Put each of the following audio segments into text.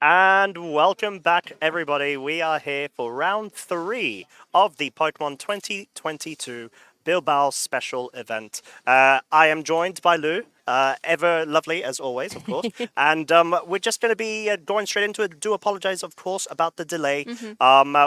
And welcome back, everybody. We are here for round 3 of the Pokemon 2022 Bilbao Special Event. I am joined by Lou, ever lovely as always, of course. And we're just going to be going straight into it. Do apologize, of course, about the delay.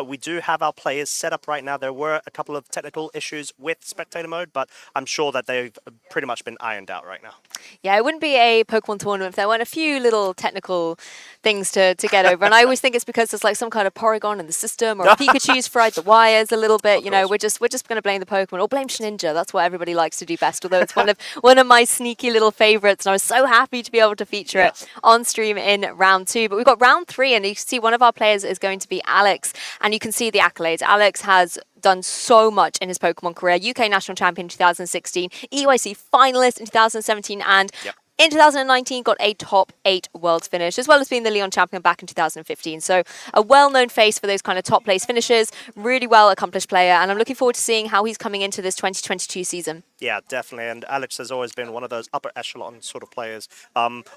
We do have our players set up right now. There were a couple of technical issues with spectator mode, but I'm sure that they've pretty much been ironed out right now. Yeah, it wouldn't be a Pokemon tournament if there weren't a few little technical things to get over. And I always think it's because there's like some kind of Porygon in the system, or Pikachu's fried the wires a little bit. You know, we're just going to blame the Pokemon or blame Shninja. That's what everybody likes to do best. Although it's one of my sneaky little favorites, and I was so happy to be able to feature it on stream in round 2. But we've got round 3, and you can see one of our players is going to be Álex, and you can see the accolades. Álex has done so much in his Pokemon career. UK National Champion in 2016, EYC finalist in 2017, and in 2019 got a top 8 Worlds finish, as well as being the Leon champion back in 2015. So a well-known face for those kind of top place finishes, really well accomplished player, and I'm looking forward to seeing how he's coming into this 2022 season. Yeah, definitely. And Álex has always been one of those upper echelon sort of players,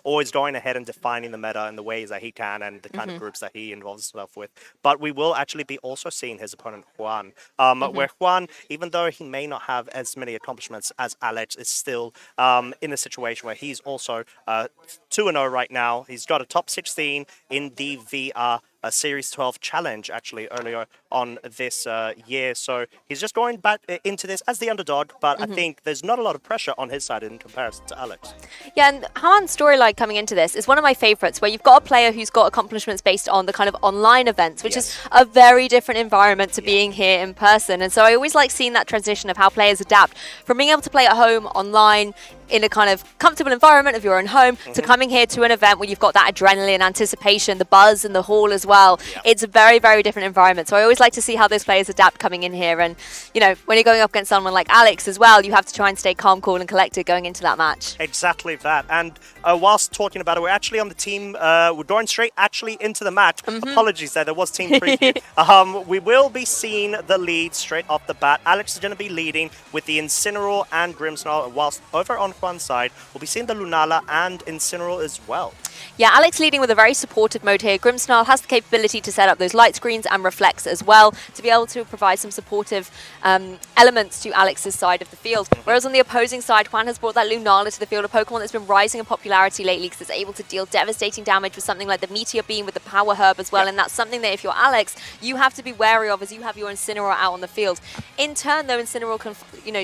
always going ahead and defining the meta in the ways that he can and the kind of groups that he involves himself with. But we will actually be also seeing his opponent, Juan, where Juan, even though he may not have as many accomplishments as Álex, is still in a situation where he's also 2-0 right now. He's got a top 16 in the VR Series 12 challenge, actually, earlier on this year. So he's just going back into this as the underdog, but I think there's not a lot of pressure on his side in comparison to Álex. Yeah, and Juan's storyline coming into this is one of my favorites, where you've got a player who's got accomplishments based on the kind of online events, which is a very different environment to being here in person. And so I always like seeing that transition of how players adapt from being able to play at home, online, in a kind of comfortable environment of your own home, to coming here to an event where you've got that adrenaline, anticipation, the buzz in the hall as well. It's a very, very different environment. So I always like to see how those players adapt coming in here. And, you know, when you're going up against someone like Álex as well, you have to try and stay calm, cool and collected going into that match. Exactly that. And whilst talking about it, we're actually on the team, we're going straight actually into the match. Apologies there was team preview. We will be seeing the lead straight off the bat. Álex is going to be leading with the Incineroar and Grimmsnarl, whilst over on Juan's side, we'll be seeing the Lunala and Incineroar as well. Yeah, Álex leading with a very supportive mode here. Grimmsnarl has the capability to set up those light screens and reflects as well to be able to provide some supportive elements to Alex's side of the field. Whereas on the opposing side, Juan has brought that Lunala to the field, a Pokemon that's been rising in popularity lately because it's able to deal devastating damage with something like the Meteor Beam with the Power Herb as well. And that's something that if you're Álex, you have to be wary of as you have your Incineroar out on the field. In turn, though, Incineroar can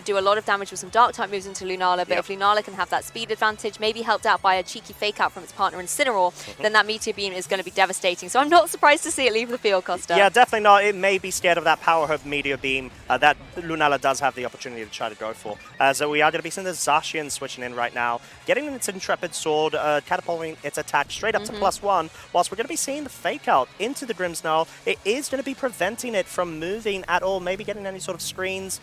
do a lot of damage with some Dark-type moves into Lunala, but if Lunala can have that speed advantage, maybe helped out by a cheeky fake-out from its partner Incineroar, then that Meteor Beam is going to be devastating. So I'm not surprised to see it leave the field, Costa. Yeah, definitely not. It may be scared of that Power Herb Meteor Beam that Lunala does have the opportunity to try to go for. So we are going to be seeing the Zacian switching in right now, getting its Intrepid Sword, catapulting its attack straight up to +1, whilst we're going to be seeing the Fake Out into the Grimmsnarl. It is going to be preventing it from moving at all, maybe getting any sort of screens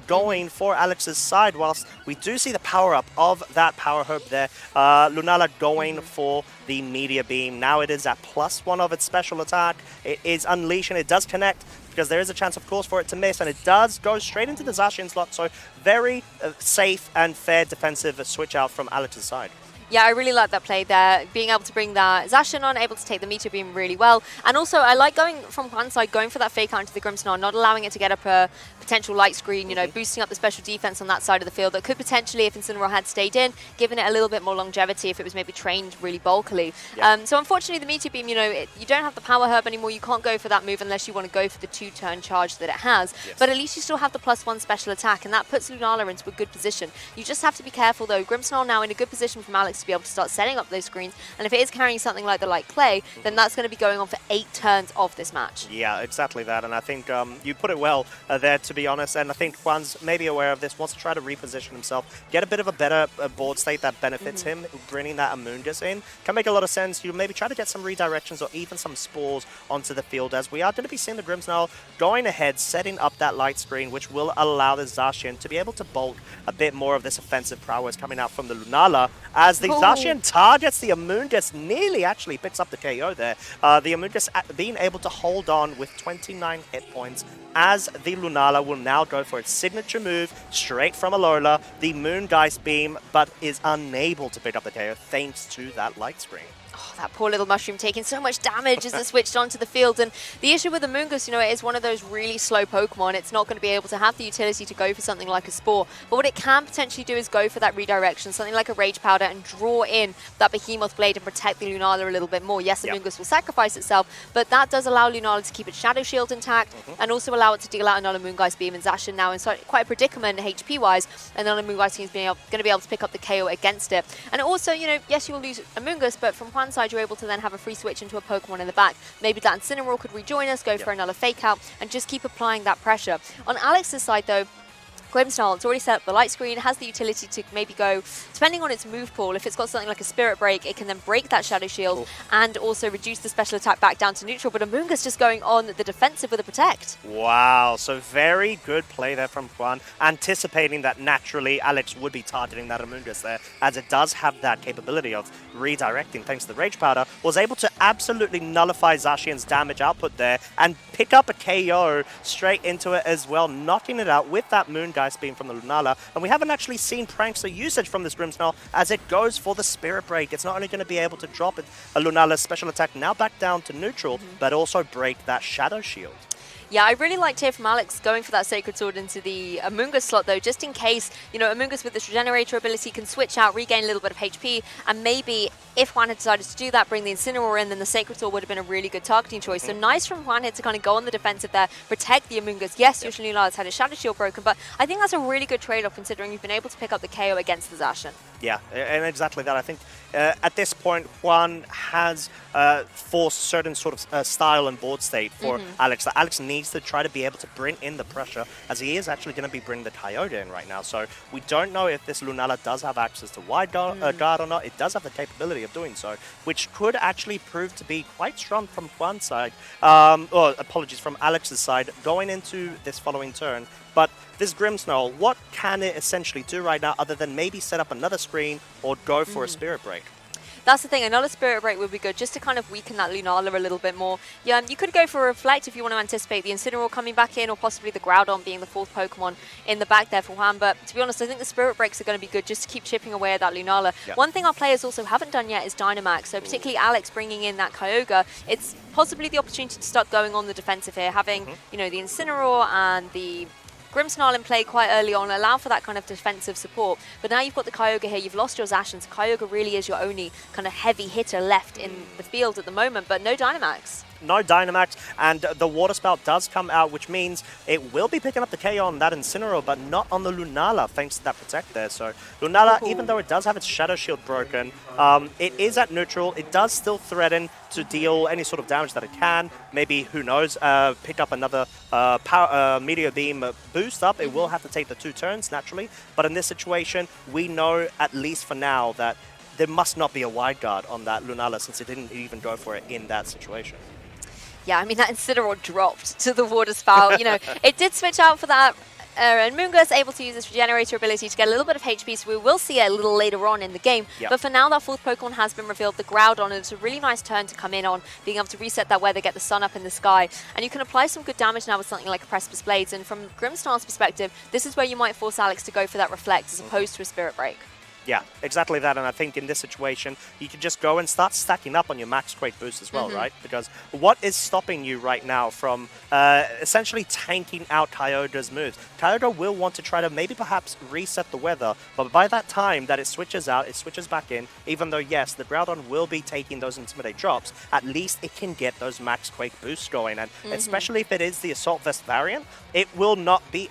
going for Alex's side, whilst we do see the power-up of that Power Herb there. Lunala going for the Meteor Beam. Now it is at +1 of its special attack. It is unleashing. It does connect because there is a chance, of course, for it to miss, and it does go straight into the Zacian slot. So very safe and fair defensive switch out from Alex's side. Yeah, I really like that play there, being able to bring that Zacian on, able to take the Meteor Beam really well. And also, I like going from one side, going for that fake out into the Grimmsnarl, not allowing it to get up a potential light screen, you know, boosting up the special defense on that side of the field that could potentially, if Incineroar had stayed in, given it a little bit more longevity if it was maybe trained really bulkily. So unfortunately, the Meteor Beam, you know, you don't have the Power Herb anymore. You can't go for that move unless you want to go for the 2-turn charge that it has. But at least you still have the +1 special attack, and that puts Lunala into a good position. You just have to be careful, though. Grimmsnarl now in a good position from Álex to be able to start setting up those screens, and if it is carrying something like the Light Clay, then that's going to be going on for 8 turns of this match. Yeah, exactly that, and I think you put it well there, to be honest, and I think Juan's maybe aware of this, wants to try to reposition himself, get a bit of a better board state that benefits him, bringing that Amoonguss in. Can make a lot of sense. You maybe try to get some redirections or even some spores onto the field, as we are going to be seeing the Grimmsnarl going ahead, setting up that light screen, which will allow the Zacian to be able to bulk a bit more of this offensive prowess coming out from the Lunala, as the Zacian targets the Amoonguss, nearly actually picks up the KO there. The Amoonguss being able to hold on with 29 hit points, as the Lunala will now go for its signature move straight from Alola, the Moongeist Beam, but is unable to pick up the KO thanks to that light screen. Oh, that poor little mushroom taking so much damage as it switched onto the field. And the issue with Amoonguss, you know, it is one of those really slow Pokemon. It's not going to be able to have the utility to go for something like a Spore. But what it can potentially do is go for that redirection, something like a Rage Powder, and draw in that Behemoth Blade and protect the Lunala a little bit more. Yes, Amoonguss will sacrifice itself, but that does allow Lunala to keep its Shadow Shield intact and also allow it to deal out another Moongeist Beam. And Zacian now in quite a predicament HP-wise, and then Moongeist team's going to be able to pick up the KO against it. And also, you know, yes, you will lose Amoonguss, but from one side, you're able to then have a free switch into a Pokemon in the back. Maybe that Incineroar could rejoin us, go for another Fake Out, and just keep applying that pressure. On Alex's side, though, Grimmsnarl, it's already set up the light screen, has the utility to maybe go, depending on its move pool, if it's got something like a Spirit Break, it can then break that Shadow Shield and also reduce the special attack back down to neutral. But Amoonguss just going on the defensive with a Protect. Wow, so very good play there from Juan, anticipating that naturally Álex would be targeting that Amoonguss there, as it does have that capability of redirecting thanks to the Rage Powder, was able to absolutely nullify Zacian's damage output there and pick up a KO straight into it as well, knocking it out with that Moongeist Beam from the Lunala. And we haven't actually seen Prankster usage from this Grimmsnarl as it goes for the Spirit Break. It's not only going to be able to drop a Lunala's special attack now back down to neutral, but also break that Shadow Shield. Yeah, I really liked here from Álex going for that Sacred Sword into the Amoonguss slot, though, just in case, you know, Amoonguss with this Regenerator ability can switch out, regain a little bit of HP, and maybe if Juan had decided to do that, bring the Incineroar in, then the Sacred Sword would have been a really good targeting choice. So nice from Juan here to kind of go on the defensive there, protect the Amoonguss. Yes, Yoshi Lunala's had his Shadow Shield broken, but I think that's a really good trade-off considering you've been able to pick up the KO against the Zacian. Yeah, and exactly that. I think at this point, Juan has forced certain sort of style and board state for Álex. That Álex needs to try to be able to bring in the pressure, as he is actually going to be bringing the Kyogre in right now. So we don't know if this Lunala does have access to wide guard or not. It does have the capability of doing so, which could actually prove to be quite strong from Juan's side, or apologies, from Alex's side, going into this following turn. But this Grimmsnarl, what can it essentially do right now other than maybe set up another screen or go for a Spirit Break? That's the thing, another Spirit Break would be good, just to kind of weaken that Lunala a little bit more. Yeah, you could go for a Reflect if you want to anticipate the Incineroar coming back in, or possibly the Groudon being the fourth Pokemon in the back there for Juan. But to be honest, I think the Spirit Breaks are going to be good just to keep chipping away at that Lunala. Yep. One thing our players also haven't done yet is Dynamax, so particularly Álex bringing in that Kyogre, it's possibly the opportunity to start going on the defensive here, having, you know, the Incineroar and the Grimmsnarl in play quite early on, allow for that kind of defensive support. But now you've got the Kyogre here, you've lost your Zacian, so Kyogre really is your only kind of heavy hitter left in the field at the moment, but no Dynamax. No Dynamax, and the Water Spout does come out, which means it will be picking up the KO on that Incineroar, but not on the Lunala, thanks to that Protect there. So Lunala, even though it does have its Shadow Shield broken, it is at neutral. It does still threaten to deal any sort of damage that it can. Maybe, who knows, pick up another Meteor Beam boost up. It will have to take the 2 turns, naturally. But in this situation, we know, at least for now, that there must not be a wide guard on that Lunala, since it didn't even go for it in that situation. Yeah, I mean, that Incineroar dropped to the Water Spout. You know, it did switch out for that. And Moongeist able to use this Regenerator ability to get a little bit of HP, so we will see it a little later on in the game. Yep. But for now, that fourth Pokemon has been revealed, the Groudon, and it's a really nice turn to come in on, being able to reset that weather, get the sun up in the sky. And you can apply some good damage now with something like a Precipice Blades. And from Grimmsnarl's perspective, this is where you might force Álex to go for that Reflect as opposed to a Spirit Break. Yeah, exactly that. And I think in this situation, you can just go and start stacking up on your max crate boost as well, right? Because what is stopping you right now from essentially tanking out Kyogre's moves? Kyogre will want to try to maybe perhaps reset the weather, but by that time that it switches out, it switches back in, even though, yes, the Groudon will be taking those Intimidate drops, at least it can get those max quake boosts going. And especially if it is the Assault Vest variant, it will not be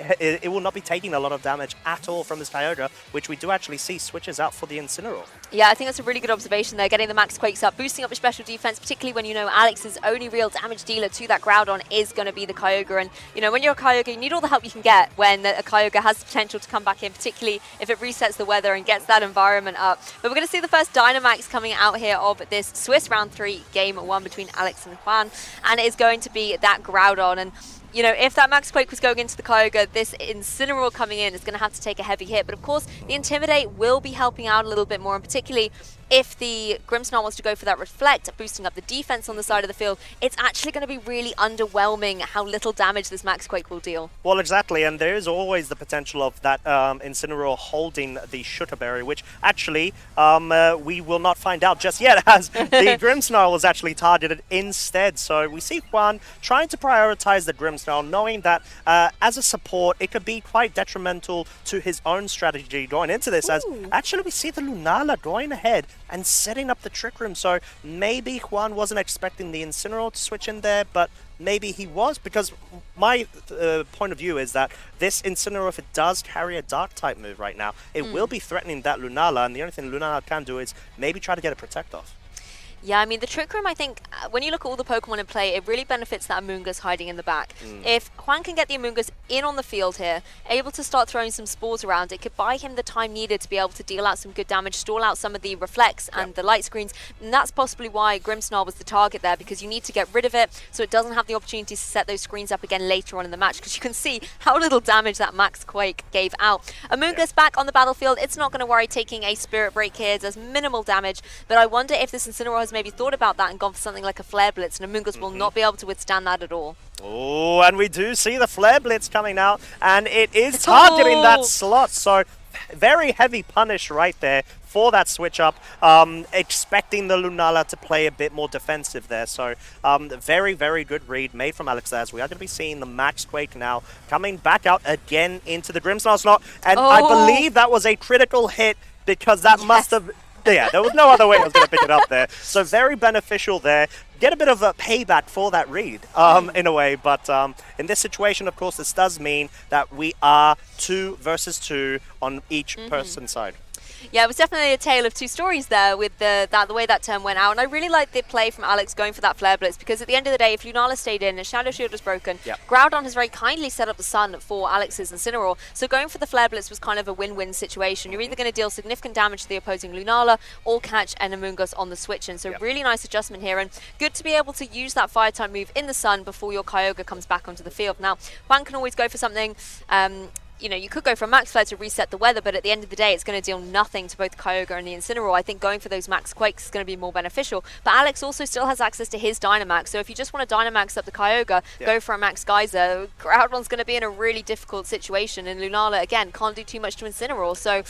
taking a lot of damage at all from this Kyogre, which we do actually see switches out for the Incineroar. Yeah, I think that's a really good observation there, getting the max quakes up, boosting up your special defense, particularly when you know Alex's only real damage dealer to that Groudon is going to be the Kyogre. And, you know, when you're a Kyogre, you need all the help you can get when a Kyogre has the potential to come back in, particularly if it resets the weather and gets that environment up. But we're going to see the first Dynamax coming out here of this Swiss Round 3 Game 1 between Álex and Juan, and it is going to be that Groudon. And you know, if that Max Quake was going into the Kyogre, this Incineroar coming in is going to have to take a heavy hit. But of course, the Intimidate will be helping out a little bit more, and particularly if the Grimmsnarl wants to go for that reflect, boosting up the defense on the side of the field, it's actually going to be really underwhelming how little damage this Max Quake will deal. Well, exactly, and there is always the potential of that Incineroar holding the Shutterberry, which actually we will not find out just yet, as the Grimmsnarl was actually targeted instead. So we see Juan trying to prioritize the Grimmsnarl, knowing that as a support, it could be quite detrimental to his own strategy going into this, as actually we see the Lunala going ahead and setting up the Trick Room. So maybe Juan wasn't expecting the Incineroar to switch in there, but maybe he was, because my point of view is that this Incineroar, if it does carry a Dark-type move right now, it will be threatening that Lunala, and the only thing Lunala can do is maybe try to get a Protect off. Yeah, I mean, the Trick Room, I think, when you look at all the Pokemon in play, it really benefits that Amoonguss hiding in the back. If Juan can get the Amoonguss in on the field here, able to start throwing some spores around, it could buy him the time needed to be able to deal out some good damage, stall out some of the reflects and the light screens, and that's possibly why Grimmsnarl was the target there, because you need to get rid of it so it doesn't have the opportunity to set those screens up again later on in the match, because you can see how little damage that Max Quake gave out. Amoonguss back on the battlefield, it's not going to worry taking a Spirit Break here, does minimal damage, but I wonder if this Incineroar has maybe thought about that and gone for something like a Flare Blitz, and Amoonguss will not be able to withstand that at all. Oh, and we do see the Flare Blitz coming out, and it is targeting that slot, so very heavy punish right there for that switch up, expecting the Lunala to play a bit more defensive there. So very, very good read made from Álex there, as we are going to be seeing the Max Quake now coming back out again into the Grimmsnarl slot, and I believe that was a critical hit, because that must have... Yeah, there was no other way I was going to pick it up there. So very beneficial there. Get a bit of a payback for that read, in a way. But in this situation, of course, this does mean that we are 2 versus 2 on each person's side. Yeah, it was definitely a tale of two stories there with the way that turn went out. And I really liked the play from Álex going for that Flare Blitz, because at the end of the day, if Lunala stayed in and Shadow Shield was broken, Groudon has very kindly set up the Sun for Alex's Incineroar. So going for the Flare Blitz was kind of a win-win situation. You're either going to deal significant damage to the opposing Lunala or catch an Amoonguss on the switch. And so really nice adjustment here, and good to be able to use that Fire-type move in the Sun before your Kyogre comes back onto the field. Now, Juan can always go for something... you know, you could go for a Max Flare to reset the weather, but at the end of the day, it's going to deal nothing to both Kyogre and the Incineroar. I think going for those Max Quakes is going to be more beneficial. But Álex also still has access to his Dynamax, so if you just want to Dynamax up the Kyogre, go for a Max Geyser. Groudon's going to be in a really difficult situation, and Lunala, again, can't do too much to Incineroar. So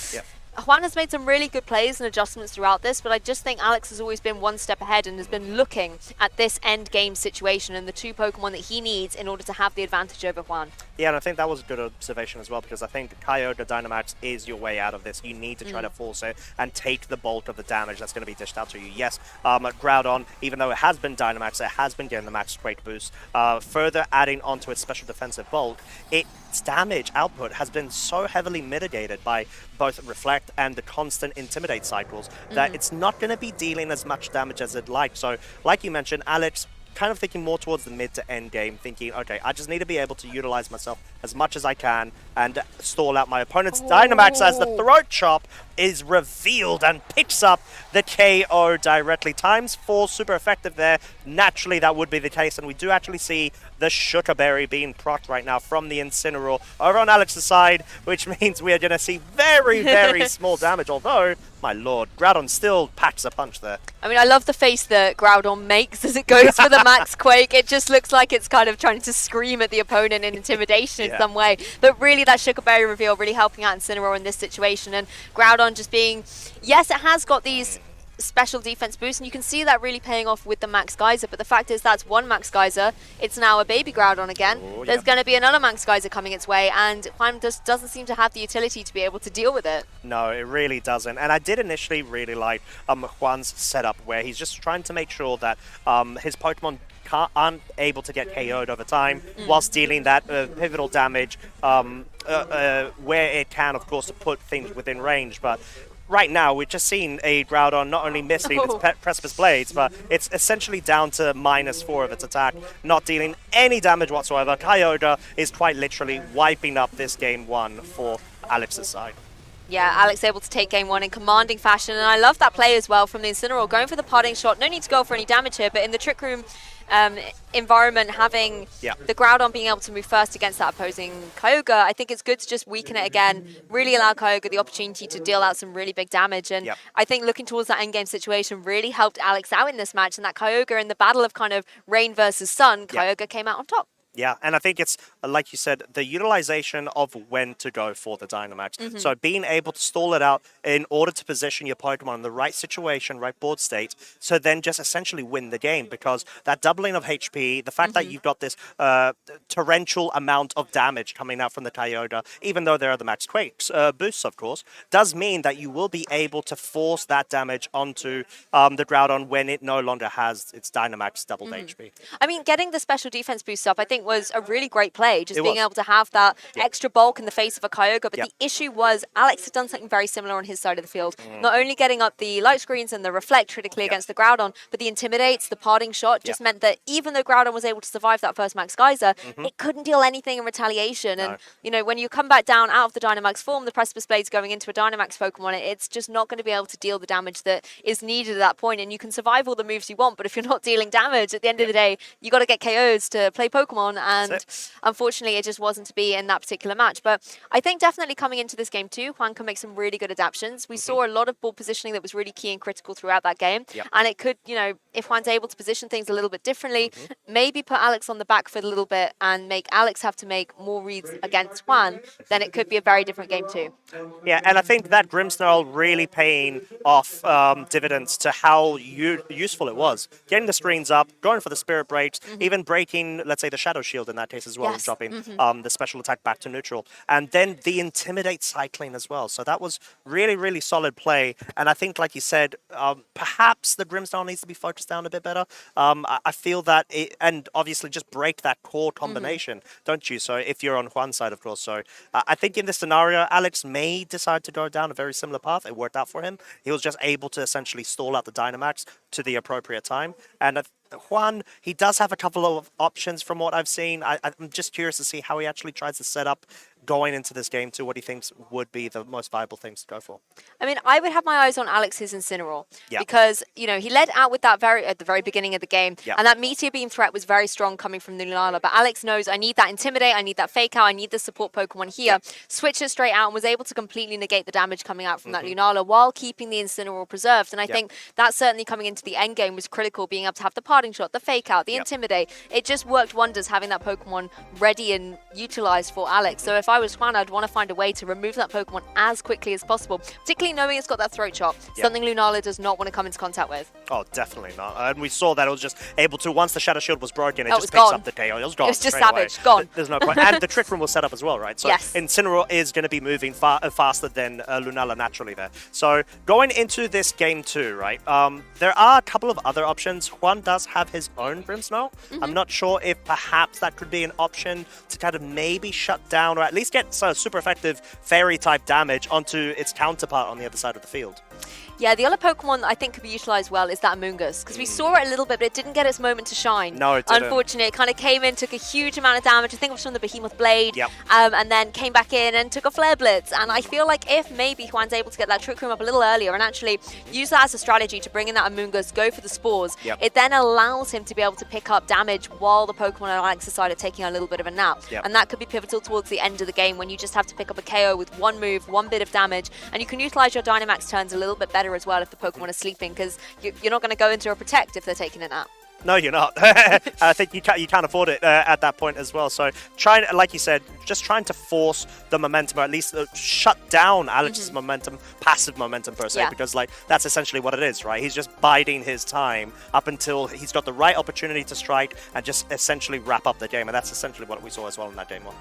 Juan has made some really good plays and adjustments throughout this, but I just think Álex has always been one step ahead and has been looking at this end game situation and the two Pokemon that he needs in order to have the advantage over Juan. Yeah, and I think that was a good observation as well, because I think Kyogre Dynamax is your way out of this. You need to try to force it and take the bulk of the damage that's going to be dished out to you. Yes, Groudon, even though it has been Dynamax, it has been getting the Max Quake boost. Further adding onto its special defensive bulk, its damage output has been so heavily mitigated by both Reflect and the constant Intimidate cycles that it's not going to be dealing as much damage as it'd like. So, like you mentioned, Álex kind of thinking more towards the mid to end game, thinking, okay, I just need to be able to utilize myself as much as I can and stall out my opponent's Dynamax as the Throat Chop is revealed and picks up the KO directly. ×4, super effective there. Naturally, that would be the case, and we do actually see the Shutterberry being procced right now from the Incineroar over on Alex's side, which means we are going to see very, very small damage, although, my lord, Groudon still packs a punch there. I mean, I love the face that Groudon makes as it goes for the Max Quake. It just looks like it's kind of trying to scream at the opponent in intimidation in some way. But really, that Shutterberry reveal really helping out Incineroar in this situation. And Groudon just being, yes, it has got these special defense boosts, and you can see that really paying off with the Max Geyser, but the fact is that's one Max Geyser. It's now a baby Groudon again. There's going to be another Max Geyser coming its way, and Juan just doesn't seem to have the utility to be able to deal with it. No, it really doesn't. And I did initially really like Juan's setup, where he's just trying to make sure that his Pokemon aren't able to get KO'd over time, whilst dealing that pivotal damage where it can, of course, put things within range. But right now, we've just seen a Groudon not only missing its Precipice Blades, but it's essentially down to -4 of its attack, not dealing any damage whatsoever. Kyogre is quite literally wiping up this game 1 for Alex's side. Yeah, Álex able to take game one in commanding fashion, and I love that play as well from the Incineroar, going for the parting shot. No need to go for any damage here, but in the Trick Room environment, having the Groudon being able to move first against that opposing Kyogre, I think it's good to just weaken it again, really allow Kyogre the opportunity to deal out some really big damage. And I think looking towards that endgame situation really helped Álex out in this match, and that Kyogre in the battle of kind of rain versus sun, Kyogre came out on top. Yeah, and I think it's, like you said, the utilization of when to go for the Dynamax. So being able to stall it out in order to position your Pokemon in the right situation, right board state, so then just essentially win the game, because that doubling of HP, the fact that you've got this torrential amount of damage coming out from the Kyogre, even though there are the Max Quakes boosts, of course, does mean that you will be able to force that damage onto the Groudon when it no longer has its Dynamax doubled HP. I mean, getting the special defense boost up, I think was a really great play, just being able to have that extra bulk in the face of a Kyogre. But the issue was Álex had done something very similar on his side of the field. Not only getting up the light screens and the reflect critically against the Groudon, but the intimidates, the parting shot just meant that even though Groudon was able to survive that first Max Geyser, it couldn't deal anything in retaliation. And you know, when you come back down out of the Dynamax form, the Precipice Blade's going into a Dynamax Pokemon, it's just not going to be able to deal the damage that is needed at that point. And you can survive all the moves you want, but if you're not dealing damage, at the end of the day, you got to get KOs to play Pokemon. And unfortunately, it just wasn't to be in that particular match. But I think definitely coming into this game too, Juan can make some really good adaptations. We saw a lot of ball positioning that was really key and critical throughout that game. And it could, you know, if Juan's able to position things a little bit differently, maybe put Álex on the back foot a little bit and make Álex have to make more reads against Juan, then it could be a very different game too. Yeah, and I think that Grimmsnarl really paying off dividends to how useful it was. Getting the screens up, going for the Spirit Breaks, even breaking, let's say, the Shadow Shield in that case as well, and dropping the special attack back to neutral. And then the Intimidate cycling as well. So that was really, really solid play. And I think, like you said, perhaps the Grimmsnarl needs to be focused down a bit better. I feel that, and obviously just break that core combination, don't you? So if you're on Juan's side, of course. So I think in this scenario, Álex may decide to go down a very similar path. It worked out for him. He was just able to essentially stall out the Dynamax to the appropriate time. And Juan, he does have a couple of options from what I've seen. I'm just curious to see how he actually tries to set up going into this game to what he thinks would be the most viable things to go for. I mean, I would have my eyes on Alex's Incineroar because, you know, he led out with that at the very beginning of the game, and that Meteor Beam threat was very strong coming from the Lunala, but Álex knows I need that Intimidate, I need that Fake Out, I need the support Pokemon here, switched it straight out and was able to completely negate the damage coming out from that Lunala while keeping the Incineroar preserved, and I think that certainly coming into the end game was critical, being able to have the Parting Shot, the Fake Out, the Intimidate. It just worked wonders having that Pokemon ready and utilized for Álex. So if I was Juan, I'd want to find a way to remove that Pokemon as quickly as possible, particularly knowing it's got that Throat Chop, something Lunala does not want to come into contact with. Oh, definitely not. And we saw that it was just able to, once the Shadow Shield was broken, it just picks up the KO. It was gone. It was just savage, gone. There's no point. And the Trick Room was set up as well, right? So Incineroar is going to be moving faster than Lunala naturally there. So going into this game too, right? There are a couple of other options. Juan does have his own Grimmsnarl. I'm not sure if perhaps that could be an option to kind of maybe shut down or at least get super effective fairy type damage onto its counterpart on the other side of the field. Yeah, the other Pokemon I think could be utilized well is that Amoonguss, because we saw it a little bit, but it didn't get its moment to shine. No, it didn't. Unfortunately, it kind of came in, took a huge amount of damage. I think it was from the Behemoth Blade, and then came back in and took a Flare Blitz. And I feel like if maybe Juan's able to get that Trick Room up a little earlier and actually use that as a strategy to bring in that Amoonguss, go for the Spores, it then allows him to be able to pick up damage while the Pokemon on Alex's side are taking a little bit of a nap. And that could be pivotal towards the end of the game when you just have to pick up a KO with one move, one bit of damage, and you can utilize your Dynamax turns a little bit better as well if the Pokemon are sleeping, because you're not going to go into a Protect if they're taking a nap. No, you're not. I think you can't afford it at that point as well. So trying, like you said, just trying to force the momentum, or at least shut down Alex's momentum, passive momentum per se, because like that's essentially what it is, right? He's just biding his time up until he's got the right opportunity to strike and just essentially wrap up the game, and that's essentially what we saw as well in that game one.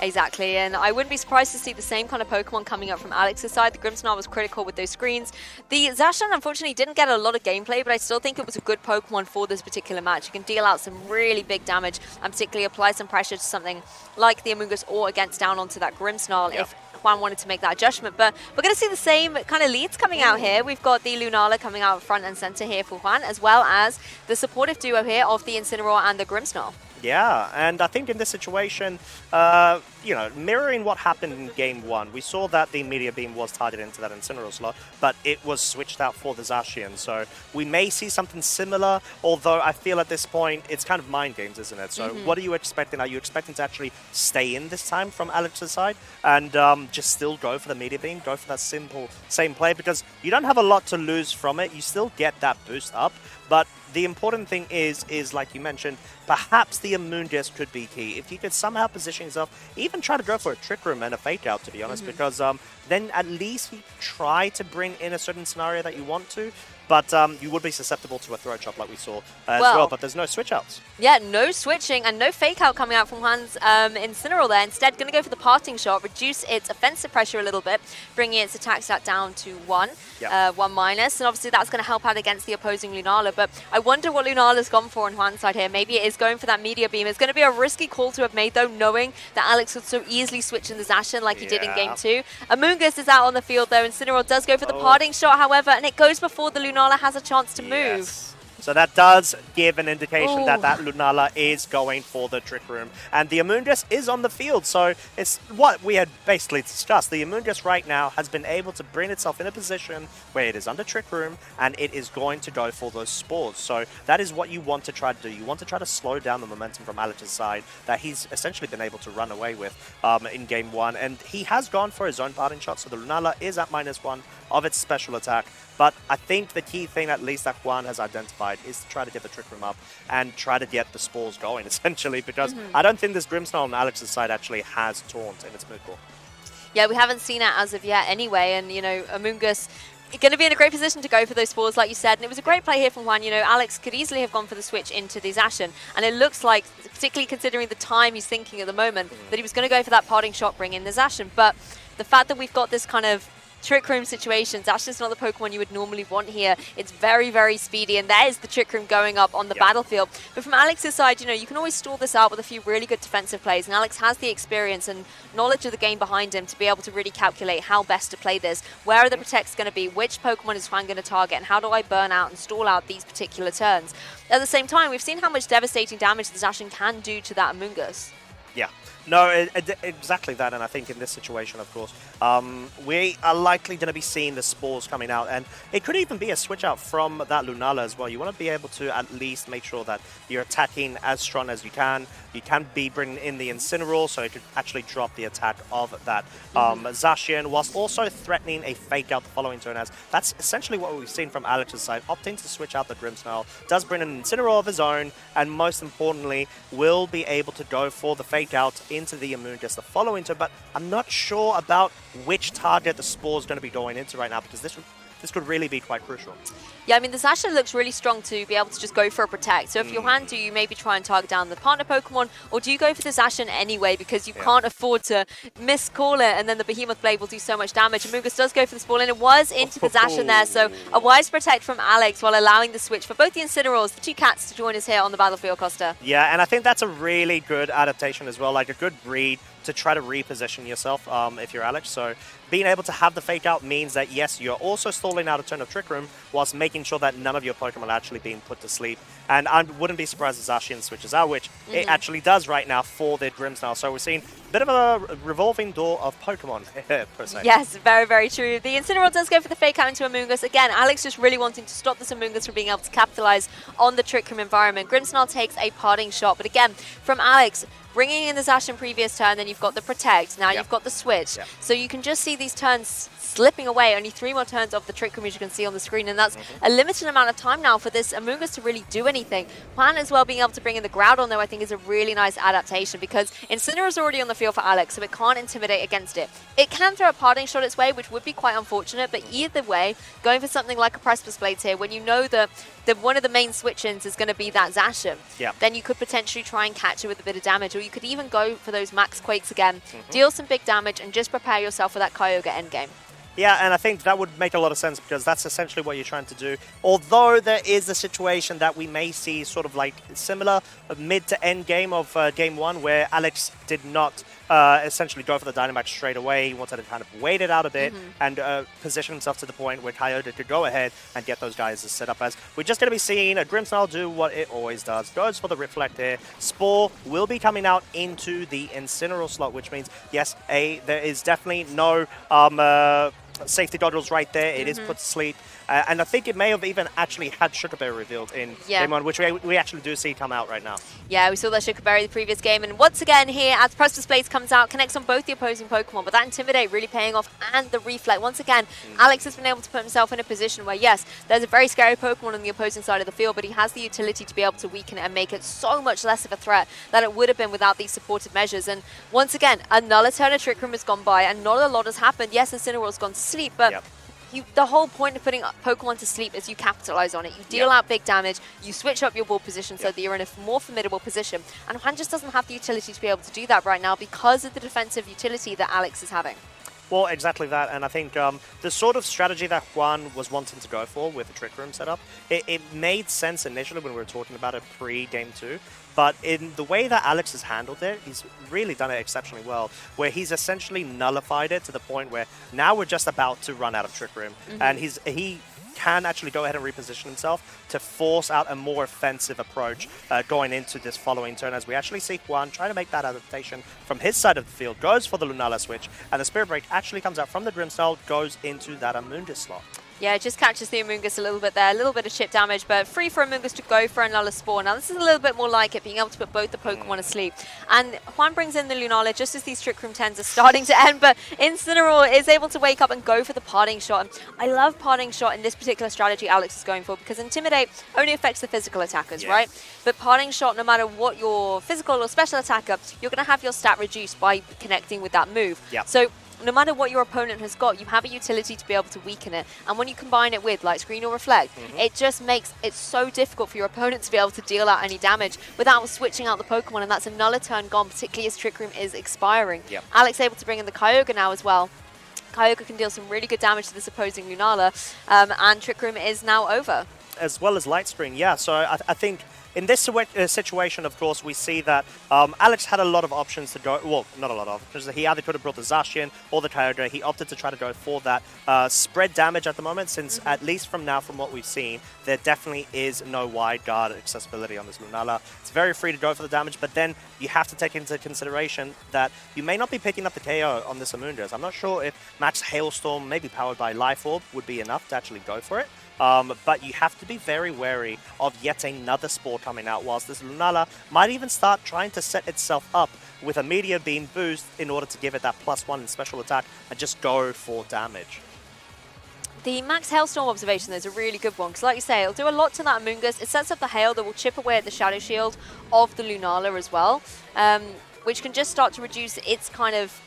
Exactly, and I wouldn't be surprised to see the same kind of Pokemon coming up from Alex's side. The Grimmsnarl was critical with those screens. The Zacian unfortunately didn't get a lot of gameplay, but I still think it was a good Pokemon for this particular match. It can deal out some really big damage and particularly apply some pressure to something like the Amoonguss or against down onto that Grimmsnarl if Juan wanted to make that adjustment. But we're going to see the same kind of leads coming out here. We've got the Lunala coming out front and center here for Juan, as well as the supportive duo here of the Incineroar and the Grimmsnarl. Yeah, and I think in this situation, mirroring what happened in Game 1, we saw that the Meteor Beam was targeted into that Incineroar slot, but it was switched out for the Zacian. So we may see something similar, although I feel at this point it's kind of mind games, isn't it? So what are you expecting? Are you expecting to actually stay in this time from Alex's side and just still go for the Meteor Beam, go for that simple same play? Because you don't have a lot to lose from it. You still get that boost up, but the important thing is like you mentioned, perhaps the Immune Disc could be key. If you could somehow position yourself, even try to go for a Trick Room and a Fake Out, to be honest, because then at least you try to bring in a certain scenario that you want to, but you would be susceptible to a Throat Chop like we saw as well, but there's no switch outs. Yeah, no switching and no Fake Out coming out from Juan's Incineroar there. Instead, going to go for the Parting Shot, reduce its offensive pressure a little bit, bringing its attack stat down to 1, 1 minus, and obviously that's going to help out against the opposing Lunala, but I wonder what Lunala's gone for on Juan's side here. Maybe it is going for that Meteor Beam. It's going to be a risky call to have made, though, knowing that Álex could so easily switch in the Zacian like he did in Game 2. Amoonguss is out on the field, though. Incineroar does go for the Parting Shot, however, and it goes before the Lunala has a chance to move. So that does give an indication that Lunala is going for the Trick Room. And the Amoonguss is on the field, so it's what we had basically discussed. The Amoonguss right now has been able to bring itself in a position where it is under Trick Room, and it is going to go for those spores. So that is what you want to try to do. You want to try to slow down the momentum from Alex's side that he's essentially been able to run away with in Game 1. And he has gone for his own Parting Shot, so the Lunala is at -1 of its special attack. But I think the key thing, at least that Juan has identified, is to try to get the Trick Room up and try to get the spores going, essentially, because I don't think this Grimmsnarl on Alex's side actually has Taunt in its move pool. Yeah, we haven't seen it as of yet anyway, and, Amoonguss going to be in a great position to go for those spores, like you said, and it was a great play here from Juan. Álex could easily have gone for the switch into the Zacian, and it looks like, particularly considering the time he's thinking at the moment, that he was going to go for that Parting Shot, bring in the Zacian, but the fact that we've got this kind of Trick Room situations, that's just not the Pokemon you would normally want here. It's very, very speedy, and there is the Trick Room going up on the battlefield. But from Alex's side, you can always stall this out with a few really good defensive plays, and Álex has the experience and knowledge of the game behind him to be able to really calculate how best to play this. Where are the protects going to be? Which Pokemon is Juan going to target? And how do I burn out and stall out these particular turns? At the same time, we've seen how much devastating damage the Zacian can do to that Amoonguss. Yeah. No, exactly that, and I think in this situation, of course, we are likely going to be seeing the spores coming out, and it could even be a switch out from that Lunala as well. You want to be able to at least make sure that you're attacking as strong as you can. You can be bringing in the Incineroar, so it could actually drop the attack of that Zacian, whilst also threatening a Fake Out the following turn, as that's essentially what we've seen from Alex's side, opting to switch out the Grimmsnarl, does bring an Incineroar of his own, and most importantly, will be able to go for the Fake Out into the Amoonguss the following turn, but I'm not sure about which target the Spore is going to be going into right now, because this could really be quite crucial. Yeah, I mean, the Zacian looks really strong to be able to just go for a Protect. So if you're Juan, do you maybe try and target down the partner Pokemon, or do you go for the Zacian anyway because you can't afford to miscall it and then the Behemoth Blade will do so much damage? Amoonguss does go for the Spore, and it was into the Zacian there. So a wise Protect from Álex while allowing the switch for both the Incineroars, the two cats, to join us here on the battlefield, Costa. Yeah, and I think that's a really good adaptation as well, like a good read to try to reposition yourself if you're Álex. So being able to have the Fake Out means that, yes, you're also stalling out a turn of Trick Room whilst making sure that none of your Pokemon are actually being put to sleep. And I wouldn't be surprised if Zacian switches out, which it actually does right now for their Grimmsnarl. So we're seeing a bit of a revolving door of Pokemon, per se. Yes, very, very true. The Incineroar does go for the Fake Out into Amoonguss. Again, Álex just really wanting to stop this Amoonguss from being able to capitalize on the Trick Room environment. Grimmsnarl takes a Parting Shot, but again, from Álex, bringing in the Zacian previous turn, then you've got the Protect, now you've got the Switch. So you can just see these turns slipping away, only 3 more turns of the Trick Room, as you can see on the screen, and that's a limited amount of time now for this Amoonguss to really do anything. Juan as well being able to bring in the Groudon, though, I think is a really nice adaptation, because Incineroar's already on the field for Álex, so it can't intimidate against it. It can throw a Parting Shot its way, which would be quite unfortunate, but either way, going for something like a Precipice Blade here, when you know that one of the main switch-ins is going to be that Zacian, then you could potentially try and catch it with a bit of damage, or you could even go for those Max Quakes again, deal some big damage, and just prepare yourself for that Kyogre endgame. Yeah, and I think that would make a lot of sense, because that's essentially what you're trying to do. Although there is a situation that we may see sort of like similar mid to end game of Game 1, where Álex did not essentially go for the Dynamax straight away. He wanted to kind of wait it out a bit and position himself to the point where Kyogre could go ahead and get those guys set up. As we're just going to be seeing a Grimmsnarl do what it always does. Goes for the Reflect here. Spore will be coming out into the Incineroar slot, which means, yes, there is definitely no safety goggles right there. It is put to sleep. And I think it may have even actually had Sugar Berry revealed in game 1, which we actually do see come out right now. Yeah, we saw that Sugar Berry the previous game. And once again here, as Precipice Blaze comes out, connects on both the opposing Pokemon. But that Intimidate really paying off, and the Reflect. Once again, Álex has been able to put himself in a position where, yes, there's a very scary Pokemon on the opposing side of the field, but he has the utility to be able to weaken it and make it so much less of a threat than it would have been without these supportive measures. And once again, another turn of Trick Room has gone by, and not a lot has happened. Yes, Incineroar's gone to sleep, but the whole point of putting Pokemon to sleep is you capitalize on it. You deal out big damage, you switch up your ball position so that you're in a more formidable position. And Juan just doesn't have the utility to be able to do that right now because of the defensive utility that Álex is having. Well, exactly that, and I think the sort of strategy that Juan was wanting to go for with the Trick Room setup, it made sense initially when we were talking about it pre-Game 2, but in the way that Álex has handled it, he's really done it exceptionally well, where he's essentially nullified it to the point where now we're just about to run out of Trick Room, and he can actually go ahead and reposition himself to force out a more offensive approach going into this following turn, as we actually see Juan try to make that adaptation from his side of the field, goes for the Lunala switch, and the Spirit Break actually comes out from the Grimmsnarl, goes into that Amoonguss slot. Yeah, it just catches the Amoonguss a little bit there, a little bit of chip damage, but free for Amoonguss to go for another Spore. Now, this is a little bit more like it, being able to put both the Pokemon asleep. And Juan brings in the Lunala just as these Trick Room 10s are starting to end, but Incineroar is able to wake up and go for the Parting Shot. And I love Parting Shot in this particular strategy Álex is going for, because Intimidate only affects the physical attackers, right? But Parting Shot, no matter what your physical or special attacker, you're going to have your stat reduced by connecting with that move. So no matter what your opponent has got, you have a utility to be able to weaken it. And when you combine it with Light Screen or Reflect, it just makes it so difficult for your opponent to be able to deal out any damage without switching out the Pokemon. And that's another turn gone, particularly as Trick Room is expiring. Álex able to bring in the Kyogre now as well. Kyogre can deal some really good damage to this opposing Lunala, and Trick Room is now over. As well as Light Screen, so I think in this situation, of course, we see that Álex had a lot of options to go. Well, not a lot of options. He either could have brought the Zacian or the Kyogre. He opted to try to go for that spread damage at the moment, since at least from now, from what we've seen, there definitely is no wide guard accessibility on this Lunala. It's very free to go for the damage, but then you have to take into consideration that you may not be picking up the KO on this Amoonguss. I'm not sure if Max Hailstorm, maybe powered by Life Orb, would be enough to actually go for it. But you have to be very wary of yet another Spore coming out, whilst this Lunala might even start trying to set itself up with a Meteor Beam boost in order to give it that +1 in special attack and just go for damage. The Max Hailstorm observation is a really good one, because like you say, it'll do a lot to that Amoonguss. It sets up the Hail that will chip away at the Shadow Shield of the Lunala as well, which can just start to reduce its kind of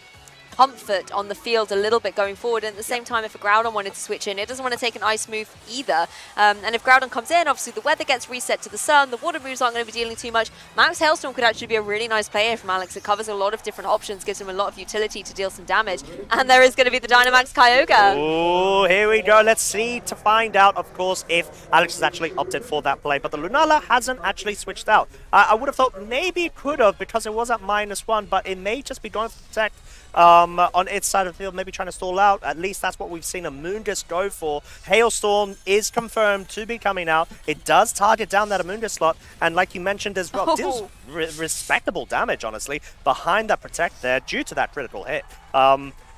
comfort on the field a little bit going forward. And at the same time, if a Groudon wanted to switch in, it doesn't want to take an ice move either. And if Groudon comes in, obviously the weather gets reset to the sun, the water moves aren't going to be dealing too much. Max Hailstorm could actually be a really nice player from Álex. It covers a lot of different options, gives him a lot of utility to deal some damage. And there is going to be the Dynamax Kyogre. Oh, here we go. Let's see to find out, of course, if Álex has actually opted for that play. But the Lunala hasn't actually switched out. I would have thought maybe it could have, because it was at -1, but it may just be going for Protect on its side of the field, maybe trying to stall out. At least that's what we've seen Amoonguss go for. Hailstorm is confirmed to be coming out. It does target down that Amoonguss slot, and like you mentioned as well, deals respectable damage, honestly, behind that Protect there due to that critical hit.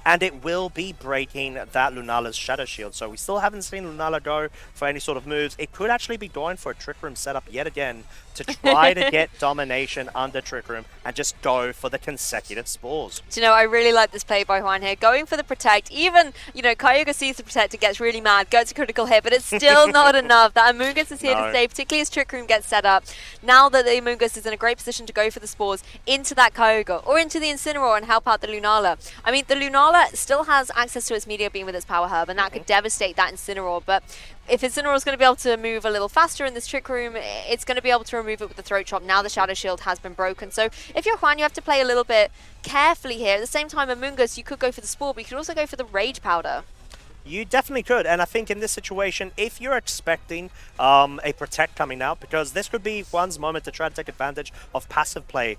And it will be breaking that Lunala's Shadow Shield. So we still haven't seen Lunala go for any sort of moves. It could actually be going for a Trick Room setup yet again to try to get domination under Trick Room and just go for the consecutive Spores. Do you know, I really like this play by Juan here. Going for the Protect. Even, you know, Kyogre sees the Protect and gets really mad, goes to critical hit, but it's still not enough. That Amoonguss is here to stay, particularly as Trick Room gets set up. Now that the Amoonguss is in a great position to go for the Spores into that Kyogre or into the Incineroar and help out the Lunala. I mean, the Lunala still has access to its Meteor Beam with its Power Herb, and that could devastate that Incineroar, but if Incineroar is going to be able to move a little faster in this Trick Room, it's going to be able to remove it with the Throat Chop. Now the Shadow Shield has been broken. So if you're Juan, you have to play a little bit carefully here. At the same time, Amoonguss, you could go for the Spore, but you could also go for the Rage Powder. You definitely could, and I think in this situation, if you're expecting a Protect coming out, because this could be Juan's moment to try to take advantage of passive play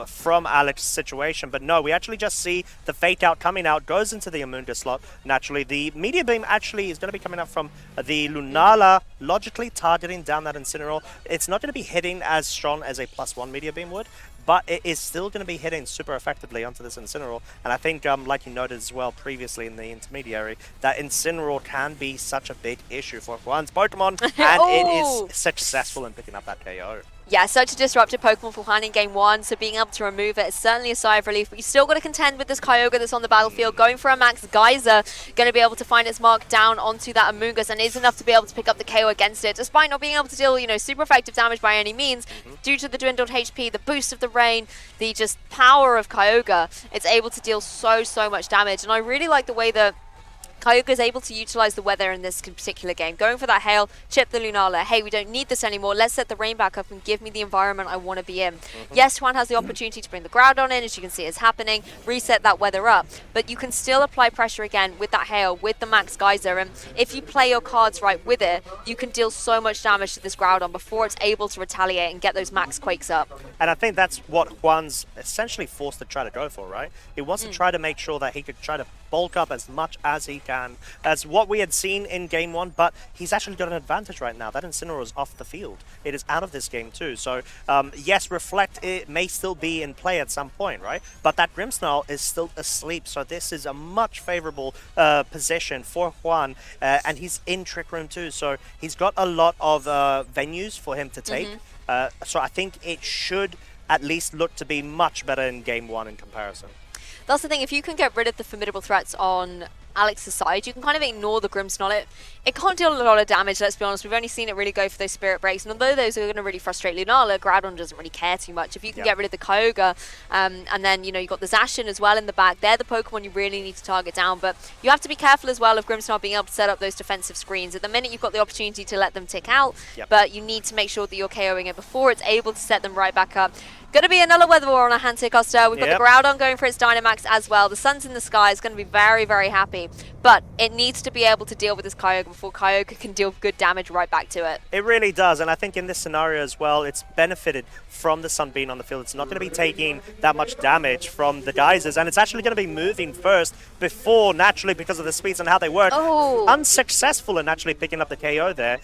from Alex's situation, but no, we actually just see the Fake Out coming out, goes into the Amunga slot. Naturally, the Meteor Beam actually is going to be coming out from the Lunala, logically targeting down that Incineroar. It's not going to be hitting as strong as a +1 Meteor Beam would, but it is still going to be hitting super effectively onto this Incineroar. And I think, like you noted as well previously in the intermediary, that Incineroar can be such a big issue for Juan's Pokemon, and it is successful in picking up that KO. Yeah, such a disruptive Pokemon for Juan in game 1, so being able to remove it is certainly a sigh of relief. But you still got to contend with this Kyogre that's on the battlefield, going for a Max Geyser, going to be able to find its mark down onto that Amoonguss, and is enough to be able to pick up the KO against it, despite not being able to deal, you know, super effective damage by any means, due to the dwindled HP, the boost of the rain, the just power of Kyogre. It's able to deal so much damage, and I really like the way that Kyogre is able to utilize the weather in this particular game. Going for that Hail, chip the Lunala. Hey, we don't need this anymore. Let's set the rain back up and give me the environment I want to be in. Yes, Juan has the opportunity to bring the Groudon in, as you can see is happening, reset that weather up, but you can still apply pressure again with that Hail, with the Max Geyser, and if you play your cards right with it, you can deal so much damage to this Groudon before it's able to retaliate and get those Max Quakes up. And I think that's what Juan's essentially forced to try to go for, right? He wants to try to make sure that he could try to bulk up as much as he can, as what we had seen in game 1, but he's actually got an advantage right now. That Incineroar is off the field. It is out of this game too. So yes, Reflect, it may still be in play at some point, right? But that Grimmsnarl is still asleep, so this is a much favorable position for Juan, and he's in Trick Room too, so he's got a lot of venues for him to take. So I think it should at least look to be much better in game 1 in comparison. That's the thing, if you can get rid of the formidable threats on Alex's side, you can kind of ignore the Grimmsnarl. It can't deal a lot of damage, let's be honest. We've only seen it really go for those Spirit Breaks, and although those are going to really frustrate Lunala, Groudon doesn't really care too much. If you can get rid of the Kyogre, and then, you know, you've got the Zacian as well in the back, they're the Pokemon you really need to target down, but you have to be careful as well of Grimmsnarl being able to set up those defensive screens. At the minute, you've got the opportunity to let them tick out, but you need to make sure that you're KOing it before it's able to set them right back up. Going to be another Weather War on our hands here, Costa. We've got the Groudon going for its Dynamax as well. The sun's in the sky is going to be very happy. But it needs to be able to deal with this Kyogre before Kyogre can deal good damage right back to it. It really does, and I think in this scenario as well, it's benefited from the sun being on the field. It's not going to be taking that much damage from the geysers, and it's actually going to be moving first before, naturally, because of the speeds and how they work. Unsuccessful in actually picking up the KO there,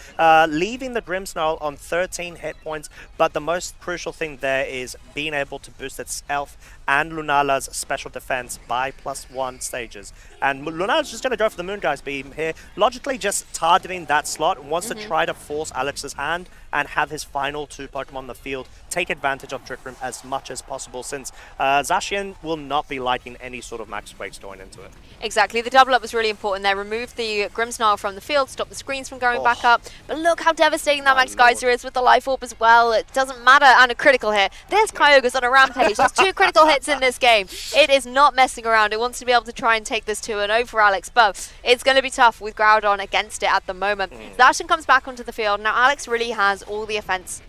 leaving the Grimmsnarl on 13 hit points, but the most crucial thing there is being able to boost its health and Lunala's special defense by +1 stages. And Lunala's just going to go for the Moongeist Beam here, logically just targeting that slot, wants to try to force Alex's hand and have his final 2 Pokemon on the field take advantage of Trick Room as much as possible, since Zacian will not be liking any sort of Max Quakes going into it. Exactly, the double up was really important there. Remove the Grimmsnarl from the field, stop the screens from going back up. But look how devastating that Max Geyser is with the Life Orb as well. It doesn't matter, and a critical hit. There's Kyogre's on a rampage. There's 2 critical hits in this game. It is not messing around. It wants to be able to try and take this 2-0 for Alex, but it's going to be tough with Groudon against it at the moment. Zacian comes back onto the field. Now Alex really has all the offense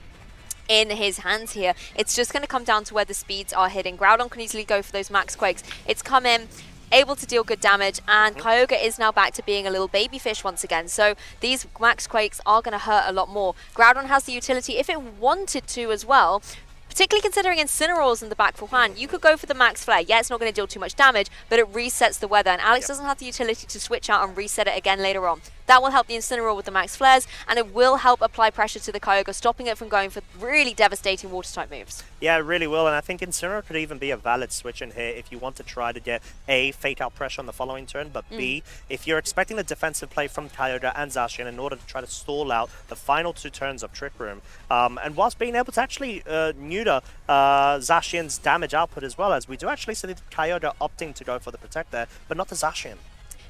in his hands here. It's just going to come down to where the speeds are hitting. Groudon can easily go for those Max Quakes. It's come in, able to deal good damage, and Kyogre is now back to being a little baby fish once again. So these Max Quakes are going to hurt a lot more. Groudon has the utility, if it wanted to as well, particularly considering Incineroar's in the back for Juan. You could go for the Max Flare. Yeah, it's not going to deal too much damage, but it resets the weather, and Alex doesn't have the utility to switch out and reset it again later on. That will help the Incineroar with the Max Flares, and it will help apply pressure to the Kyogre, stopping it from going for really devastating Water-type moves. Yeah, it really will, and I think Incineroar could even be a valid switch in here if you want to try to get A, Fake Out pressure on the following turn, but B, if you're expecting a defensive play from Kyogre and Zacian in order to try to stall out the final 2 turns of Trick Room, and whilst being able to actually neuter Zacian's damage output as well, as we do actually see the Kyogre opting to go for the Protect there, but not the Zacian.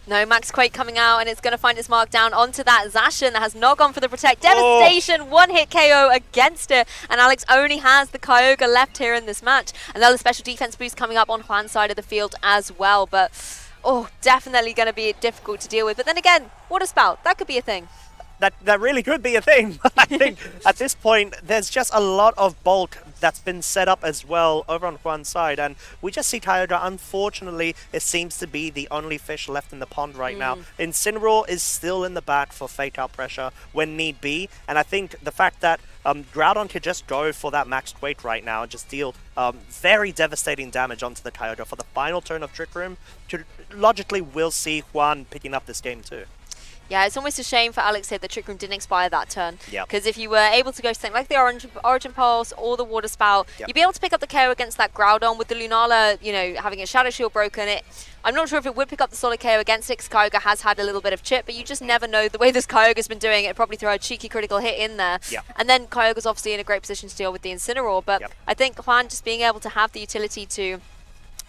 No, Max Quake coming out, and it's going to find its mark down onto that Zacian that has not gone for the Protect. Devastation, 1-hit KO against it, and Alex only has the Kyogre left here in this match. Another special defense boost coming up on Juan's side of the field as well, but definitely going to be difficult to deal with. But then again, Water Spout, that could be a thing. that really could be a thing. I think at this point, there's just a lot of bulk that's been set up as well over on Juan's side, and we just see Tioga. Unfortunately, it seems to be the only fish left in the pond right now. Incineroar is still in the back for fake out pressure when need be, and I think the fact that Groudon could just go for that maxed weight right now and just deal very devastating damage onto the Tioga for the final turn of Trick Room, logically we'll see Juan picking up this game too. Yeah, it's almost a shame for Álex here that Trick Room didn't expire that turn. Yep. Because if you were able to go something like the Origin Pulse or the Water Spout, you'd be able to pick up the KO against that Groudon. With the Lunala, you know, having a Shadow Shield broken, I'm not sure if it would pick up the solid KO against it, because Kyogre has had a little bit of chip, but you just never know. The way this Kyogre's been doing, it'd probably throw a cheeky critical hit in there. And then Kyogre's obviously in a great position to deal with the Incineroar, but I think Juan just being able to have the utility to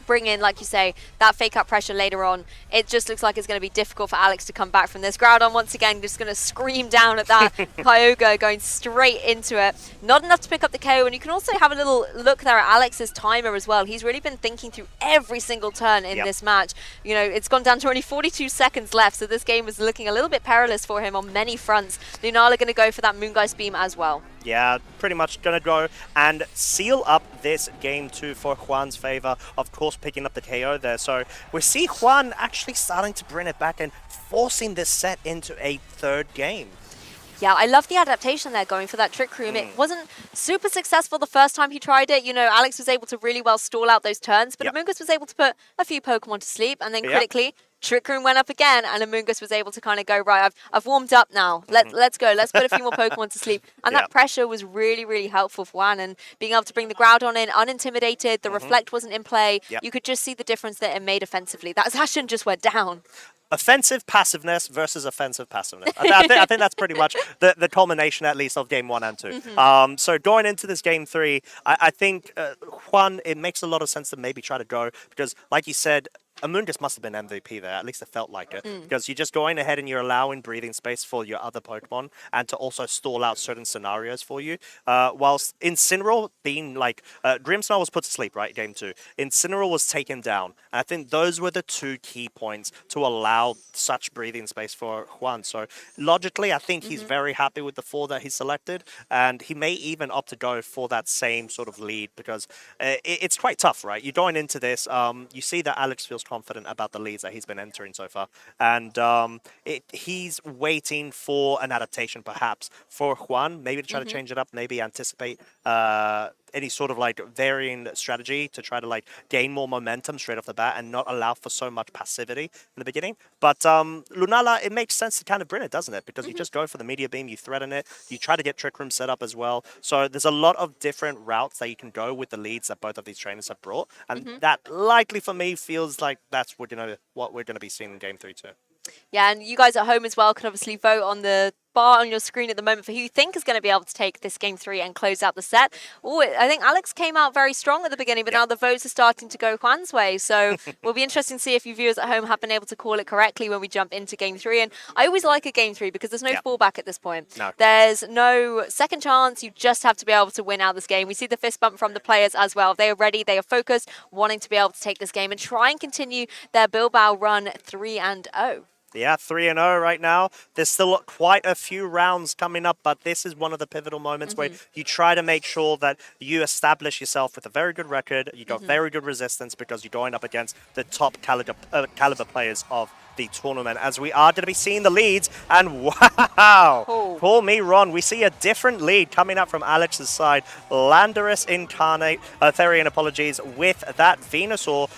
bring in, like you say, that fake out pressure later on, it just looks like it's going to be difficult for Álex to come back from this. Groudon once again just going to scream down at that Kyogre, going straight into it. Not enough to pick up the KO, and you can also have a little look there at Alex's timer as well. He's really been thinking through every single turn in this match. You know, it's gone down to only 42 seconds left, so this game is looking a little bit perilous for him on many fronts. Lunala going to go for that Moongeist Beam as well. Yeah, pretty much going to go and seal up this game 2 for Juan's favor. Of course, picking up the KO there. So we see Juan actually starting to bring it back and forcing this set into a third game. Yeah, I love the adaptation there, going for that Trick Room. It wasn't super successful the first time he tried it. You know, Álex was able to really well stall out those turns, but Amoonguss was able to put a few Pokemon to sleep, and then critically, Trick Room went up again, and Amoonguss was able to kind of go, right, I've warmed up now. Let's go. Let's put a few more Pokemon to sleep. And that pressure was really, really helpful for Juan, and being able to bring the Groudon in unintimidated, the Reflect wasn't in play. You could just see the difference that it made offensively. That Zacian just went down. Offensive passiveness versus offensive passiveness. I think that's pretty much the culmination, at least, of game 1 and 2. So going into this game 3, I think Juan, it makes a lot of sense to maybe try to go, because like you said, Amoonguss must have been MVP there, at least it felt like it, because you're just going ahead and you're allowing breathing space for your other Pokemon and to also stall out certain scenarios for you. Whilst Incineroar being like, Grimmsnarl was put to sleep, right, game 2. Incineroar was taken down. And I think those were the 2 key points to allow such breathing space for Juan. So logically, I think he's very happy with the 4 that he selected, and he may even opt to go for that same sort of lead, because it's quite tough, right? You're going into this, you see that Álex feels confident about the leads that he's been entering so far, and he's waiting for an adaptation perhaps for Juan, maybe to try to change it up, maybe anticipate any sort of like varying strategy to try to like gain more momentum straight off the bat and not allow for so much passivity in the beginning. But Lunala, it makes sense to kind of bring it, doesn't it? Because you just go for the Meteor Beam, you threaten it, you try to get Trick Room set up as well. So there's a lot of different routes that you can go with the leads that both of these trainers have brought, and that likely for me feels like that's what we're going to be seeing in game 3 too. Yeah, and you guys at home as well can obviously vote on the bar on your screen at the moment for who you think is going to be able to take this game 3 and close out the set. Oh, I think Álex came out very strong at the beginning, but now the votes are starting to go Juan's way. So we'll be interesting to see if you viewers at home have been able to call it correctly when we jump into game 3. And I always like a game 3 because there's no fallback at this point. No. There's no second chance. You just have to be able to win out this game. We see the fist bump from the players as well. They are ready. They are focused, wanting to be able to take this game and try and continue their Bilbao run 3-0. Yeah, 3-0 right now. There's still quite a few rounds coming up, but this is one of the pivotal moments where you try to make sure that you establish yourself with a very good record. You got very good resistance because you're going up against the top caliber players of the tournament, as we are going to be seeing the leads. And wow, call me Ron, we see a different lead coming up from Alex's side. Landorus Incarnate, Therian, apologies, with that Venusaur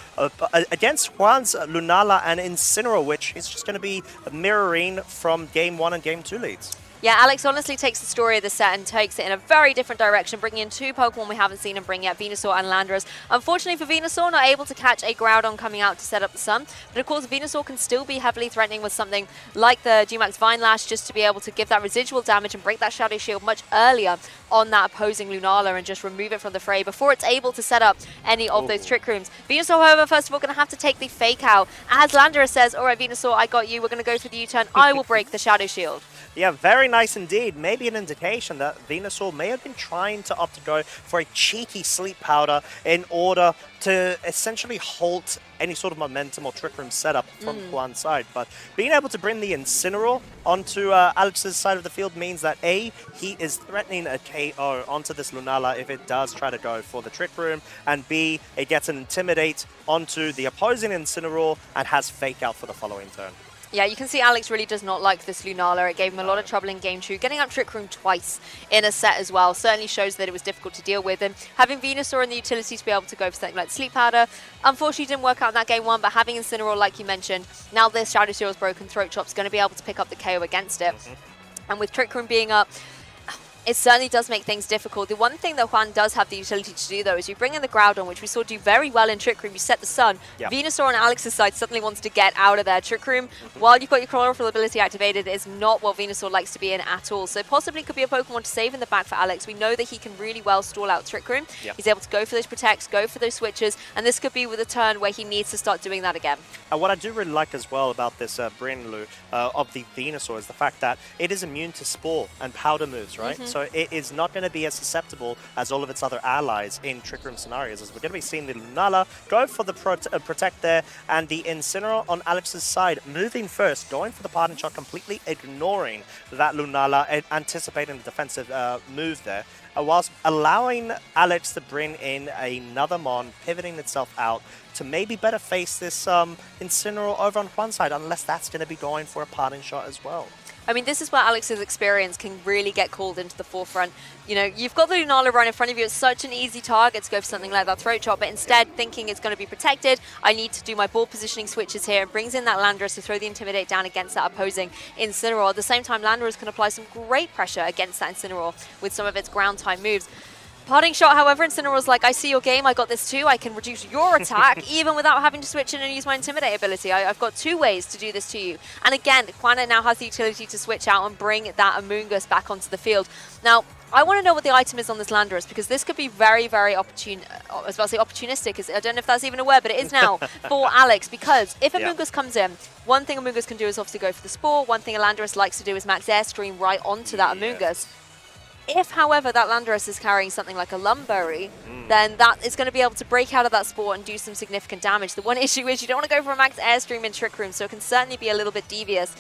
against Juan's Lunala and Incineroar, which is just going to be mirroring from game 1 and game 2 leads. Yeah, Álex honestly takes the story of the set and takes it in a very different direction, bringing in 2 Pokemon we haven't seen him bring yet, Venusaur and Landorus. Unfortunately for Venusaur, not able to catch a Groudon coming out to set up the Sun. But of course, Venusaur can still be heavily threatening with something like the Gmax Vine Lash, just to be able to give that residual damage and break that Shadow Shield much earlier on that opposing Lunala and just remove it from the fray before it's able to set up any of those Trick Rooms. Venusaur, however, first of all, going to have to take the Fake Out. As Landorus says, all right, Venusaur, I got you. We're going to go for the U-turn. I will break the Shadow Shield. Yeah, very nice indeed. Maybe an indication that Venusaur may have been trying to opt to go for a cheeky sleep powder in order to essentially halt any sort of momentum or Trick Room setup from Juan's side. But being able to bring the Incineroar onto Alex's side of the field means that A, he is threatening a KO onto this Lunala if it does try to go for the Trick Room, and B, it gets an Intimidate onto the opposing Incineroar and has Fake Out for the following turn. Yeah, you can see Álex really does not like this Lunala. It gave him a lot of trouble in Game 2. Getting out Trick Room twice in a set as well certainly shows that it was difficult to deal with. And having Venusaur in the utility to be able to go for something like Sleep Powder, unfortunately didn't work out in that Game 1, but having Incineroar, like you mentioned, now this Shadow Seal's broken, Throat Chop's going to be able to pick up the KO against it. And with Trick Room being up, it certainly does make things difficult. The one thing that Juan does have the utility to do, though, is you bring in the Groudon, which we saw do very well in Trick Room. You set the Sun. Yep. Venusaur on Alex's side suddenly wants to get out of there. Trick Room, while you've got your Chlorophyll ability activated, is not what Venusaur likes to be in at all. So possibly could be a Pokemon to save in the back for Álex. We know that he can really well stall out Trick Room. Yep. He's able to go for those protects, go for those switches, and this could be with a turn where he needs to start doing that again. What I do really like as well about this Brinlu of the Venusaur is the fact that it is immune to Spore and Powder moves, right? So it is not going to be as susceptible as all of its other allies in Trick Room scenarios, as we're going to be seeing the Lunala go for the Protect there, and the Incineroar on Alex's side, moving first, going for the Pardon Shot, completely ignoring that Lunala, and anticipating the defensive move there, whilst allowing Álex to bring in another Mon, pivoting itself out to maybe better face this Incineroar over on one side, unless that's going to be going for a Pardon Shot as well. I mean, this is where Alex's experience can really get called into the forefront. You know, you've got the Lunala right in front of you. It's such an easy target to go for something like that Throat Chop, but instead thinking it's going to be protected, I need to do my ball positioning switches here. It brings in that Landorus to throw the Intimidate down against that opposing Incineroar. At the same time, Landorus can apply some great pressure against that Incineroar with some of its ground type moves. Parting Shot, however, Incineroar's like, I see your game, I got this too, I can reduce your attack even without having to switch in and use my Intimidate ability. I've got two ways to do this to you. And again, Juana now has the utility to switch out and bring that Amoonguss back onto the field. Now, I want to know what the item is on this Landorus, because this could be very, very opportunistic. I don't know if that's even a word, but it is now for Álex, because if Amoonguss comes in, one thing Amoonguss can do is obviously go for the Spore. One thing a Landorus likes to do is max Airstream right onto that Amoonguss. If, however, that Landorus is carrying something like a Lumberry, then that is going to be able to break out of that Spore and do some significant damage. The one issue is you don't want to go for a max Airstream in Trick Room, so it can certainly be a little bit devious.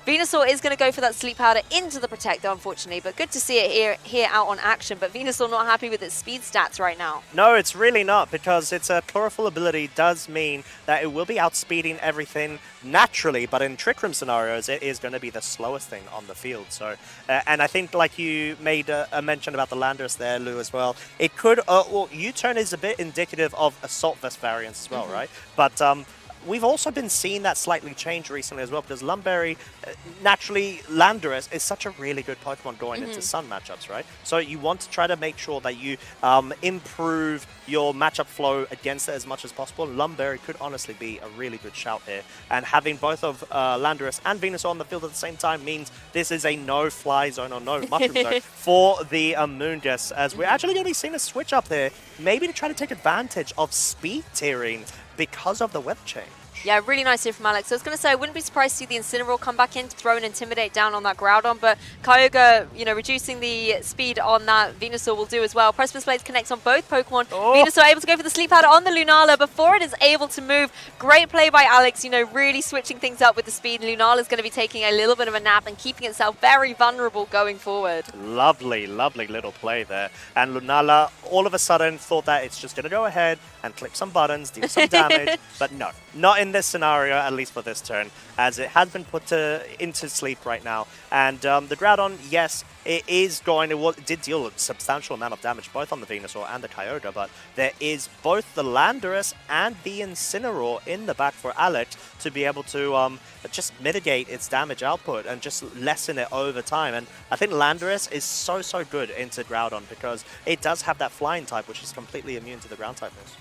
Venusaur is going to go for that Sleep Powder into the Protect, unfortunately, but good to see it here out on action. But Venusaur not happy with its speed stats right now. No, it's really not, because its Chlorophyll ability does mean that it will be outspeeding everything naturally, but in Trick Room scenarios, it is going to be the slowest thing on the field. So, and I think, like you made a mention about the Landorus there, Lou, as well, it could, well, U-turn is a bit indicative of Assault Vest variants as well, right? But we've also been seeing that slightly change recently as well, because Lumberry, naturally, Landorus is such a really good Pokemon going into Sun matchups, right? So you want to try to make sure that you improve your matchup flow against it as much as possible. Lumberry could honestly be a really good shout here, and having both of Landorus and Venusaur on the field at the same time means this is a no-fly zone or no mushroom zone for the Amoonguss, as we're actually going to be seeing a switch up here, maybe to try to take advantage of speed tiering because of the weather change. Yeah, really nice here from Álex. So I was going to say, I wouldn't be surprised to see the Incineroar come back in to throw an Intimidate down on that Groudon, but Kyogre, you know, reducing the speed on that Venusaur will do as well. Precipice Blades connects on both Pokemon. Venusaur able to go for the Sleep Powder on the Lunala before it is able to move. Great play by Álex, you know, really switching things up with the speed. Lunala is going to be taking a little bit of a nap and keeping itself very vulnerable going forward. Lovely, lovely little play there. And Lunala all of a sudden thought that it's just going to go ahead and click some buttons, do some damage, but no, not in this scenario, at least for this turn, as it has been put into sleep right now. And the Groudon, yes, it is going to, it did deal a substantial amount of damage both on the Venusaur and the Kyogre, but there is both the Landorus and the Incineroar in the back for Álex to be able to just mitigate its damage output and just lessen it over time. And I think Landorus is so good into Groudon, because it does have that flying type, which is completely immune to the ground type moves.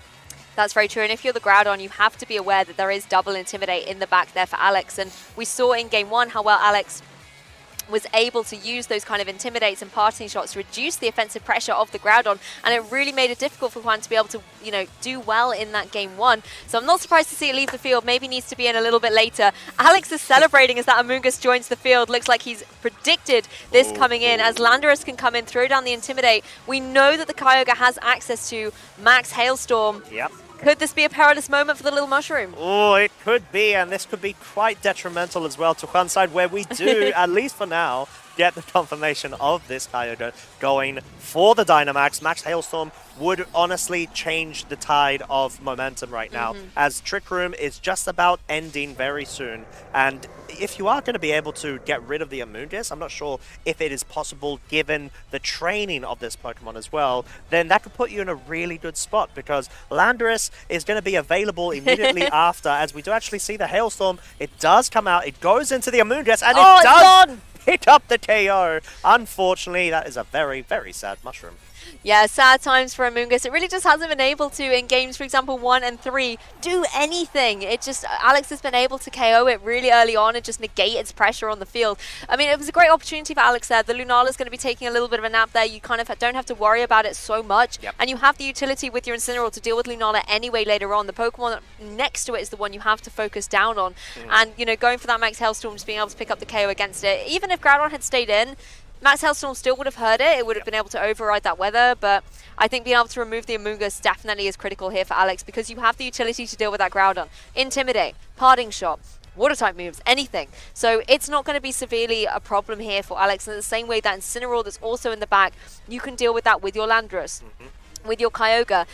That's very true, and if you're the Groudon, you have to be aware that there is double Intimidate in the back there for Álex, and we saw in Game 1 how well Álex was able to use those kind of intimidates and parting shots to reduce the offensive pressure of the Groudon, and it really made it difficult for Juan to be able to, you know, do well in that game 1. So I'm not surprised to see it leave the field. Maybe needs to be in a little bit later. Álex is celebrating as that Amoonguss joins the field. Looks like he's predicted this coming in, as Landorus can come in, throw down the intimidate. We know that the Kyogre has access to Max Hailstorm. Yep. Could this be a perilous moment for the little mushroom? Oh, it could be, and this could be quite detrimental as well to Juan's side, where we do, at least for now, get the confirmation of this Kyogre going for the Dynamax. Max Hailstorm would honestly change the tide of momentum right now, as Trick Room is just about ending very soon. And if you are going to be able to get rid of the Amoonguss, I'm not sure if it is possible given the training of this Pokemon as well, then that could put you in a really good spot, because Landorus is going to be available immediately after, as we do actually see the Hailstorm. It does come out, it goes into the Amoonguss, and it does pick up the KO. Unfortunately, that is a very, very sad mushroom. Yeah, sad times for Amoonguss. It really just hasn't been able to, in games, for example, 1 and 3, do anything. It just, Álex has been able to KO it really early on and just negate its pressure on the field. I mean, it was a great opportunity for Álex there. The Lunala's going to be taking a little bit of a nap there. You kind of don't have to worry about it so much. Yep. And you have the utility with your Incineroar to deal with Lunala anyway later on. The Pokemon next to it is the one you have to focus down on. And, you know, going for that Max Hailstorm, just being able to pick up the KO against it. Even if Groudon had stayed in, Max Hailstorm still would have heard it. It would have been able to override that weather, but I think being able to remove the Amoonguss definitely is critical here for Álex, because you have the utility to deal with that Groudon. Intimidate, Parting Shot, Water-type moves, anything. So it's not going to be severely a problem here for Álex. In the same way that Incineroar that's also in the back, you can deal with that with your Landorus, with your Kyogre.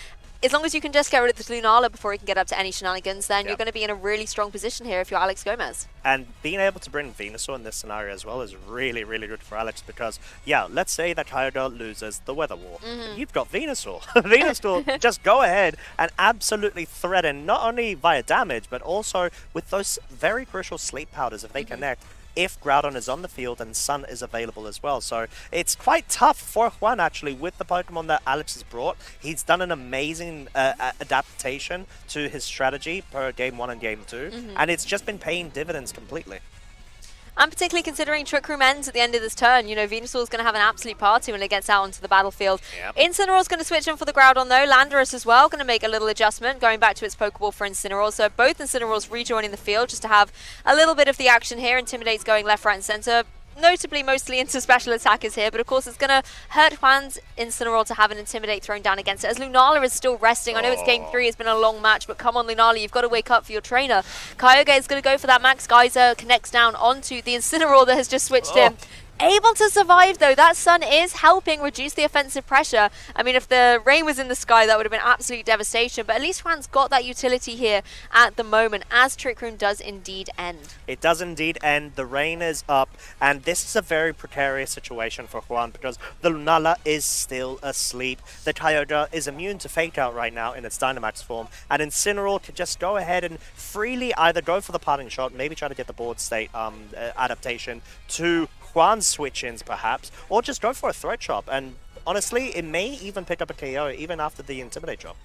As long as you can just get rid of the Lunala before he can get up to any shenanigans, then you're going to be in a really strong position here if you're Álex Gómez. And being able to bring Venusaur in this scenario as well is really, really good for Álex, because, yeah, let's say that Kyogre loses the Weather War. You've got Venusaur. Venusaur, just go ahead and absolutely threaten, not only via damage, but also with those very crucial sleep powders if they connect, if Groudon is on the field and Sun is available as well. So it's quite tough for Juan, actually, with the Pokemon that Álex has brought. He's done an amazing adaptation to his strategy per Game 1 and Game 2, and it's just been paying dividends completely. And particularly considering Trick Room ends at the end of this turn, you know, Venusaur's going to have an absolute party when it gets out onto the battlefield. Incineroar's going to switch in for the Groudon though. Landorus as well, going to make a little adjustment, going back to its Pokeball for Incineroar. So both Incineroars rejoining the field just to have a little bit of the action here. Intimidate's going left, right and centre. Notably mostly into special attackers here, but of course it's going to hurt Juan's Incineroar to have an Intimidate thrown down against it, as Lunala is still resting. I know it's Game 3, it's been a long match, but come on Lunala, you've got to wake up for your trainer. Kyogre is going to go for that Max Geyser, connects down onto the Incineroar that has just switched in. Able to survive though. That Sun is helping reduce the offensive pressure. I mean, if the rain was in the sky, that would have been absolute devastation, but at least Juan's got that utility here at the moment, as Trick Room does indeed end. It does indeed end. The rain is up, and this is a very precarious situation for Juan, because the Lunala is still asleep. The Kyogre is immune to Fake Out right now in its Dynamax form, and Incineroar could just go ahead and freely either go for the Parting Shot, maybe try to get the board state adaptation to Juan's switch-ins perhaps, or just go for a Threat Chop, and honestly, it may even pick up a KO even after the Intimidate drop.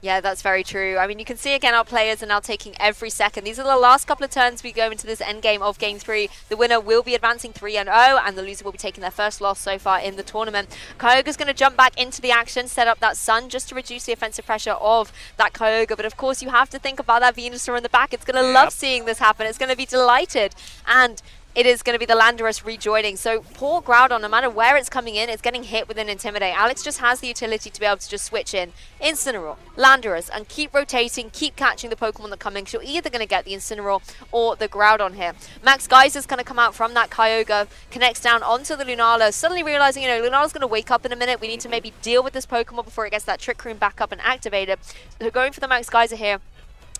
Yeah, that's very true. I mean, you can see again our players are now taking every second. These are the last couple of turns we go into this endgame of Game 3. The winner will be advancing 3-0, and the loser will be taking their first loss so far in the tournament. Kyogre's going to jump back into the action, set up that Sun just to reduce the offensive pressure of that Kyogre. But of course, you have to think about that Venusaur in the back. It's going to love seeing this happen. It's going to be delighted. And it is going to be the Landorus rejoining. So poor Groudon, no matter where it's coming in, it's getting hit with an Intimidate. Álex just has the utility to be able to just switch in Incineroar, Landorus, and keep rotating, keep catching the Pokemon that come in. You're either going to get the Incineroar or the Groudon here. Max Geyser's going to come out from that Kyogre, connects down onto the Lunala, suddenly realizing, you know, Lunala's going to wake up in a minute. We need to maybe deal with this Pokemon before it gets that Trick Room back up and activated. So going for the Max Geyser here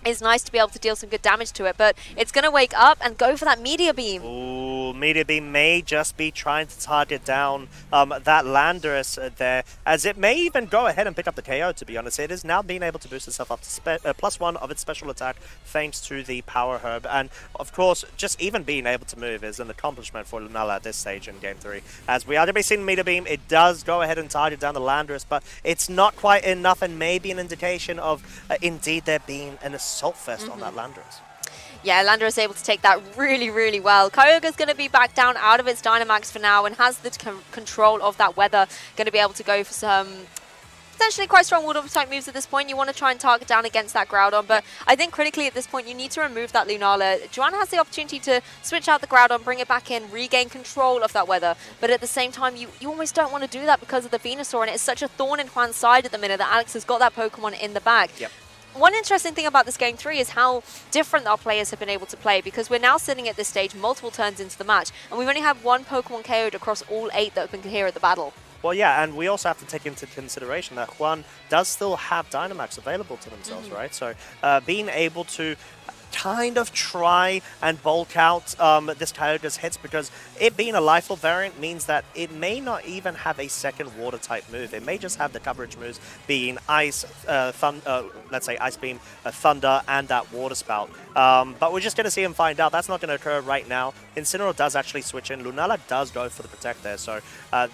is nice to be able to deal some good damage to it, but it's going to wake up and go for that Meteor Beam. Ooh, Meteor Beam may just be trying to target down that Landorus there, as it may even go ahead and pick up the KO, to be honest. It is now being able to boost itself up to +1 of its special attack thanks to the Power Herb, and of course, just even being able to move is an accomplishment for Lunala at this stage in Game 3. As we are going to be seeing Meteor Beam, it does go ahead and target down the Landorus, but it's not quite enough, and maybe an indication of indeed there being an assault fest on that Landorus. Yeah, Lander is able to take that really, really well. Kyogre's going to be back down out of its Dynamax for now and has the control of that weather. Going to be able to go for some potentially quite strong water type moves at this point. You want to try and target down against that Groudon, but I think critically at this point you need to remove that Lunala. Joanna has the opportunity to switch out the Groudon, bring it back in, regain control of that weather, but at the same time you almost don't want to do that because of the Venusaur, and it's such a thorn in Juan's side at the minute that Álex has got that Pokemon in the bag. Yep. One interesting thing about this Game 3 is how different our players have been able to play, because we're now sitting at this stage multiple turns into the match, and we've only had one Pokemon KO'd across all 8 that have been here at the battle. Well, yeah, and we also have to take into consideration that Juan does still have Dynamax available to themselves, right? So being able to kind of try and bulk out this Kyogre's hits, because it being a Life-Orb variant means that it may not even have a second water type move. It may just have the coverage moves being Ice, let's say Ice Beam, Thunder, and that Water Spout. But we're just going to see him find out. That's not going to occur right now. Incineroar does actually switch in. Lunala does go for the Protect there. So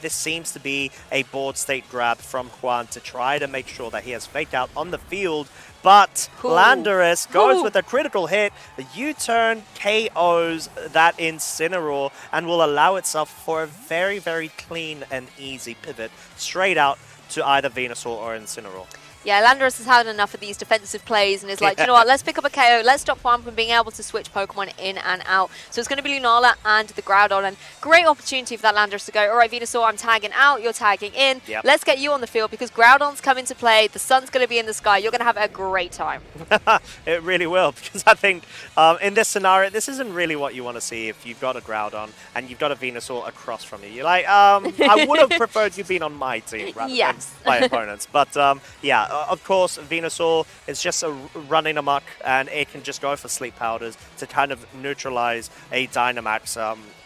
this seems to be a board state grab from Juan to try to make sure that he has Fake Out on the field. But Landorus goes with a critical hit. The U-turn KOs that Incineroar and will allow itself for a very, very clean and easy pivot straight out to either Venusaur or Incineroar. Yeah, Landorus has had enough of these defensive plays and is like, you know what, let's pick up a KO, let's stop Juan from being able to switch Pokemon in and out. So it's going to be Lunala and the Groudon, and great opportunity for that Landorus to go, all right, Venusaur, I'm tagging out, you're tagging in, let's get you on the field because Groudon's come into play, the sun's going to be in the sky, you're going to have a great time. It really will, because I think in this scenario, this isn't really what you want to see if you've got a Groudon and you've got a Venusaur across from you. You're like, I would have preferred you being on my team rather than my opponents. But yeah, of course, Venusaur is just running amok, and it can just go for Sleep Powders to kind of neutralize a Dynamax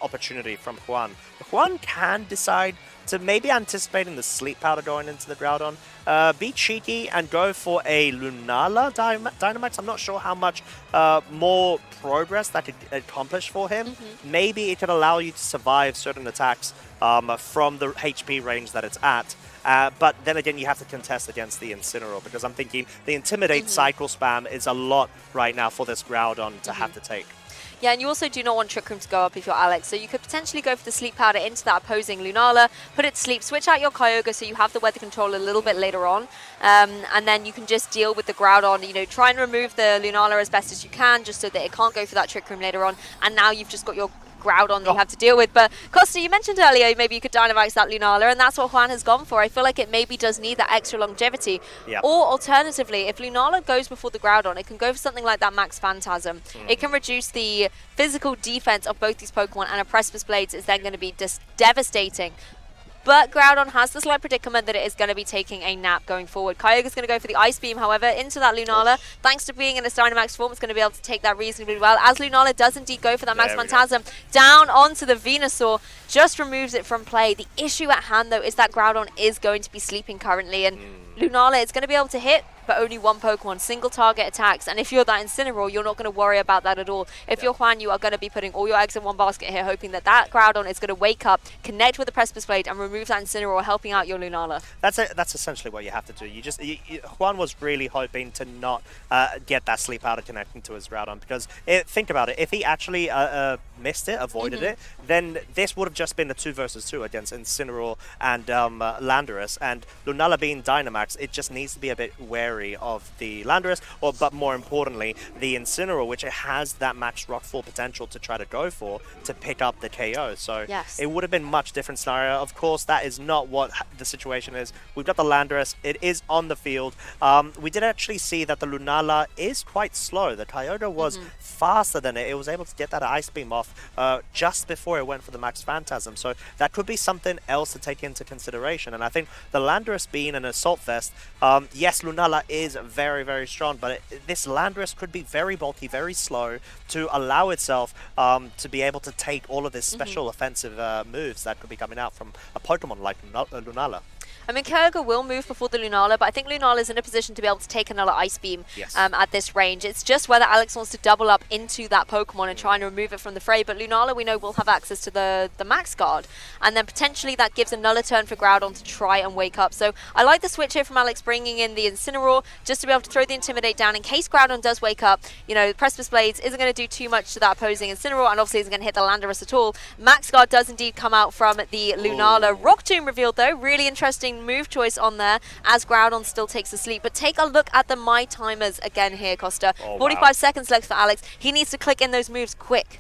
opportunity from Juan. Juan can decide to maybe anticipating the Sleep Powder going into the Groudon, be cheeky and go for a Lunala Dynamax. I'm not sure how much more progress that could accomplish for him. Maybe it could allow you to survive certain attacks from the HP range that it's at. But then again, you have to contest against the Incineroar, because I'm thinking the Intimidate Cycle Spam is a lot right now for this Groudon to have to take. Yeah, and you also do not want Trick Room to go up if you're Álex, so you could potentially go for the Sleep Powder into that opposing Lunala, put it to sleep, switch out your Kyogre so you have the weather control a little bit later on, and then you can just deal with the Groudon, you know, try and remove the Lunala as best as you can, just so that it can't go for that Trick Room later on, and now you've just got your Groudon that you have to deal with. But Costa, you mentioned earlier maybe you could Dynamax that Lunala, and that's what Juan has gone for. I feel like it maybe does need that extra longevity. Or alternatively, if Lunala goes before the Groudon, it can go for something like that Max Phantasm. It can reduce the physical defense of both these Pokemon, and a Precipice Blades is then going to be just devastating. But Groudon has the slight predicament that it is going to be taking a nap going forward. Kyogre's going to go for the Ice Beam, however, into that Lunala. Thanks to being in its Dynamax form, it's going to be able to take that reasonably well. As Lunala does indeed go for that Max Phantasm, down onto the Venusaur, just removes it from play. The issue at hand, though, is that Groudon is going to be sleeping currently, and Lunala is going to be able to hit, but only one Pokemon, single target attacks. And if you're that Incineroar, you're not going to worry about that at all. If you're Juan, you are going to be putting all your eggs in one basket here, hoping that that Groudon is going to wake up, connect with the Precipice Blade, and remove that Incineroar, helping out your Lunala. That's essentially what you have to do. Juan was really hoping to not get that Sleep Powder connecting to his Groudon, because think about it, if he actually missed it, avoided it, then this would have just been a 2 versus 2 against Incineroar and Landorus, and Lunala being Dynamax, it just needs to be a bit wary of the Landorus, but more importantly, the Incineroar, which it has that max Rockfall potential to try to go for to pick up the KO. So it would have been much different scenario. Of course, that is not what the situation is. We've got the Landorus. It is on the field. We did actually see that the Lunala is quite slow. The Kyogre was faster than it. It was able to get that Ice Beam off just before it went for the Max Phantasm. So that could be something else to take into consideration. And I think the Landorus being an Assault Vest, yes, Lunala is very, very strong, but this Landorus could be very bulky, very slow to allow itself to be able to take all of this special offensive moves that could be coming out from a Pokemon like Lunala. I mean, Kyoga will move before the Lunala, but I think Lunala is in a position to be able to take another Ice Beam at this range. It's just whether Álex wants to double up into that Pokemon and try and remove it from the fray, but Lunala, we know, will have access to the Max Guard, and then potentially that gives another turn for Groudon to try and wake up. So I like the switch here from Álex, bringing in the Incineroar, just to be able to throw the Intimidate down in case Groudon does wake up. You know, Precipice Blades isn't going to do too much to that opposing Incineroar, and obviously isn't going to hit the Landorus at all. Max Guard does indeed come out from the Lunala. Rock Tomb revealed though, really interesting move choice on there as Groudon still takes a sleep. But take a look at the My Timers again here, Costa. 45 seconds left for Álex. He needs to click in those moves quick.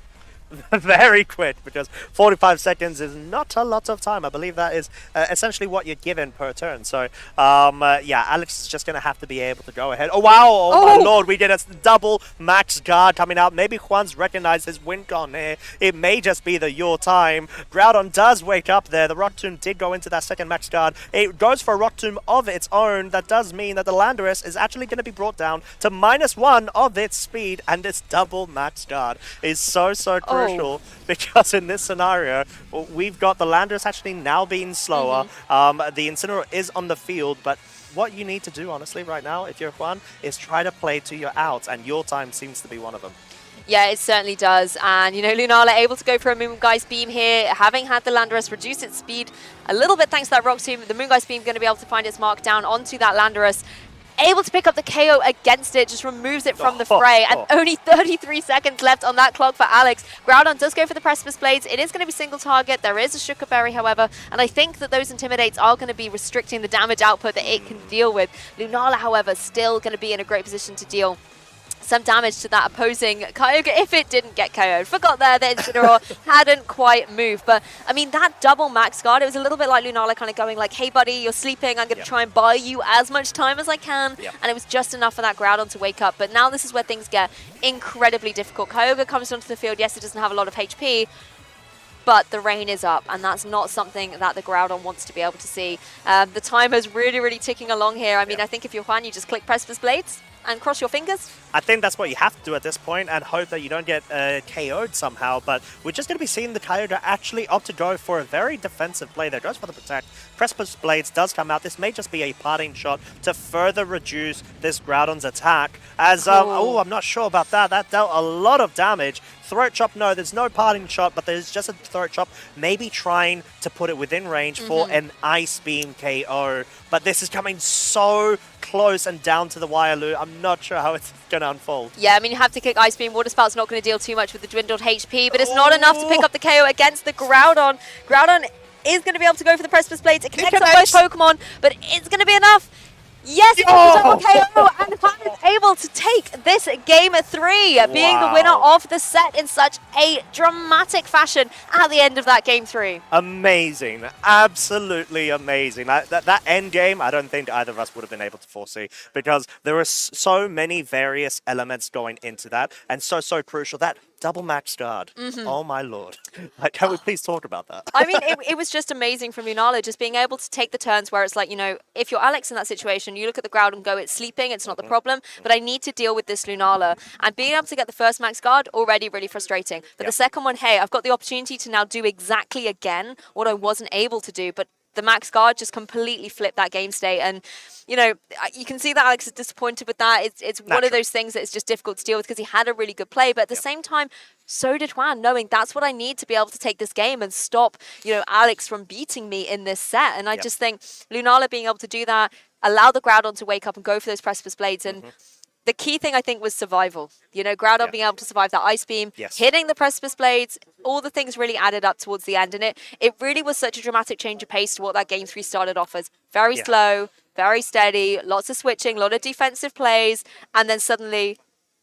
Very quick, because 45 seconds is not a lot of time. I believe that is essentially what you're given per turn. So, yeah, Álex is just going to have to be able to go ahead. Oh, wow. Oh, my lord. We get a double Max Guard coming out. Maybe Juan's recognized his win con here. It may just be your time. Groudon does wake up there. The Rock Tomb did go into that second Max Guard. It goes for a Rock Tomb of its own. That does mean that the Landorus is actually going to be brought down to -1 of its speed, and this double Max Guard is so crucial. Because in this scenario, we've got the Landorus actually now being slower. The Incineroar is on the field, but what you need to do, honestly, right now, if you're Juan, is try to play to your outs, and your time seems to be one of them. Yeah, it certainly does. And, you know, Lunala able to go for a Moongeist Beam here, having had the Landorus reduce its speed a little bit thanks to that Rock Tomb. The Moongeist Beam going to be able to find its mark down onto that Landorus. Able to pick up the KO against it, just removes it from the fray, and only 33 seconds left on that clock for Álex. Groudon does go for the Precipice Blades. It is going to be single target. There is a Sugar Berry, however, and I think that those Intimidates are going to be restricting the damage output that it can deal with. Lunala, however, still going to be in a great position to deal some damage to that opposing Kyogre if it didn't get KO'd. Forgot there that Incineroar hadn't quite moved. But, I mean, that double Max Guard, it was a little bit like Lunala kind of going like, hey, buddy, you're sleeping. I'm going to try and buy you as much time as I can. And it was just enough for that Groudon to wake up. But now this is where things get incredibly difficult. Kyogre comes onto the field. Yes, it doesn't have a lot of HP, but the rain is up, and that's not something that the Groudon wants to be able to see. The timer's really ticking along here. I mean, I think if you're Juan, you just click Precipice Blades and cross your fingers. I think that's what you have to do at this point, and hope that you don't get KO'd somehow. But we're just going to be seeing the Kyogre actually opt to go for a very defensive play there. Goes for the Protect. Precipice Blades does come out. This may just be a parting shot to further reduce this Groudon's attack. As, I'm not sure about that. That dealt a lot of damage. Throat Chop, no, there's no parting shot, but there's just a Throat Chop, maybe trying to put it within range for an Ice Beam KO. But this is coming so close and down to the wire, Lou. I'm not sure how it's going to unfold. Yeah, I mean, you have to kick Ice Beam. Water Spout's not going to deal too much with the dwindled HP, but it's not enough to pick up the KO against the Groudon. Groudon is going to be able to go for the Precipice Blades. It connects on both Pokemon, but it's going to be enough. Yes, double KO, and Juan is able to take this game 3, being the winner of the set in such a dramatic fashion at the end of that game 3. Amazing, absolutely amazing. That end game, I don't think either of us would have been able to foresee, because there were so many various elements going into that, and so crucial. That double Max Guard. Oh my lord. Can we please talk about that? I mean, it was just amazing from Lunala, just being able to take the turns where it's like, you know, if you're Álex in that situation, you look at the Groudon and go, it's sleeping, it's not the problem, but I need to deal with this Lunala. And being able to get the first Max Guard, already really frustrating. But the second one, hey, I've got the opportunity to now do exactly again what I wasn't able to do, but the Max Guard just completely flipped that game state. And, you know, you can see that Álex is disappointed with that. It's one of those things that is just difficult to deal with because he had a really good play. But at the same time, so did Juan, knowing that's what I need to be able to take this game and stop, you know, Álex from beating me in this set. And I just think Lunala being able to do that, allow the Groudon to wake up and go for those Precipice Blades. And the key thing, I think, was survival. You know, Groudon being able to survive that Ice Beam, hitting the Precipice Blades, all the things really added up towards the end. And it really was such a dramatic change of pace to what that game 3 started off as. Very slow, very steady, lots of switching, a lot of defensive plays, and then suddenly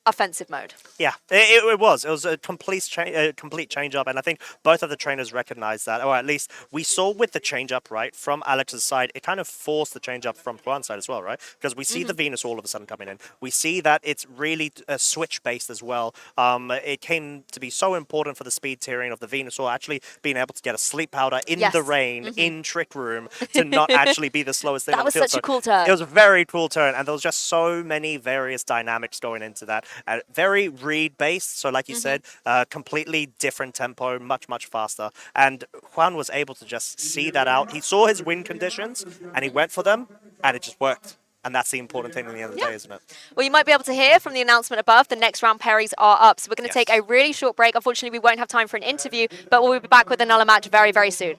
offensive mode. Yeah, it was. It was a complete change up, and I think both of the trainers recognized that, or at least we saw with the change up, right, from Alex's side, it kind of forced the change up from Juan's side as well, right? Because we see the Venus all of a sudden coming in. We see that it's really switch based as well. It came to be so important for the speed tiering of the Venusaur actually being able to get a sleep powder in the rain in Trick Room to not actually be the slowest thing on the field. That was such a cool turn. It was a very cool turn, and there was just so many various dynamics going into that. Very read-based, so like you said, completely different tempo, much faster. And Juan was able to just see that out. He saw his win conditions, and he went for them, and it just worked. And that's the important thing at the end of the day, isn't it? Well, you might be able to hear from the announcement above, the next round pairings are up. So we're going to take a really short break. Unfortunately, we won't have time for an interview, but we'll be back with another match very, very soon.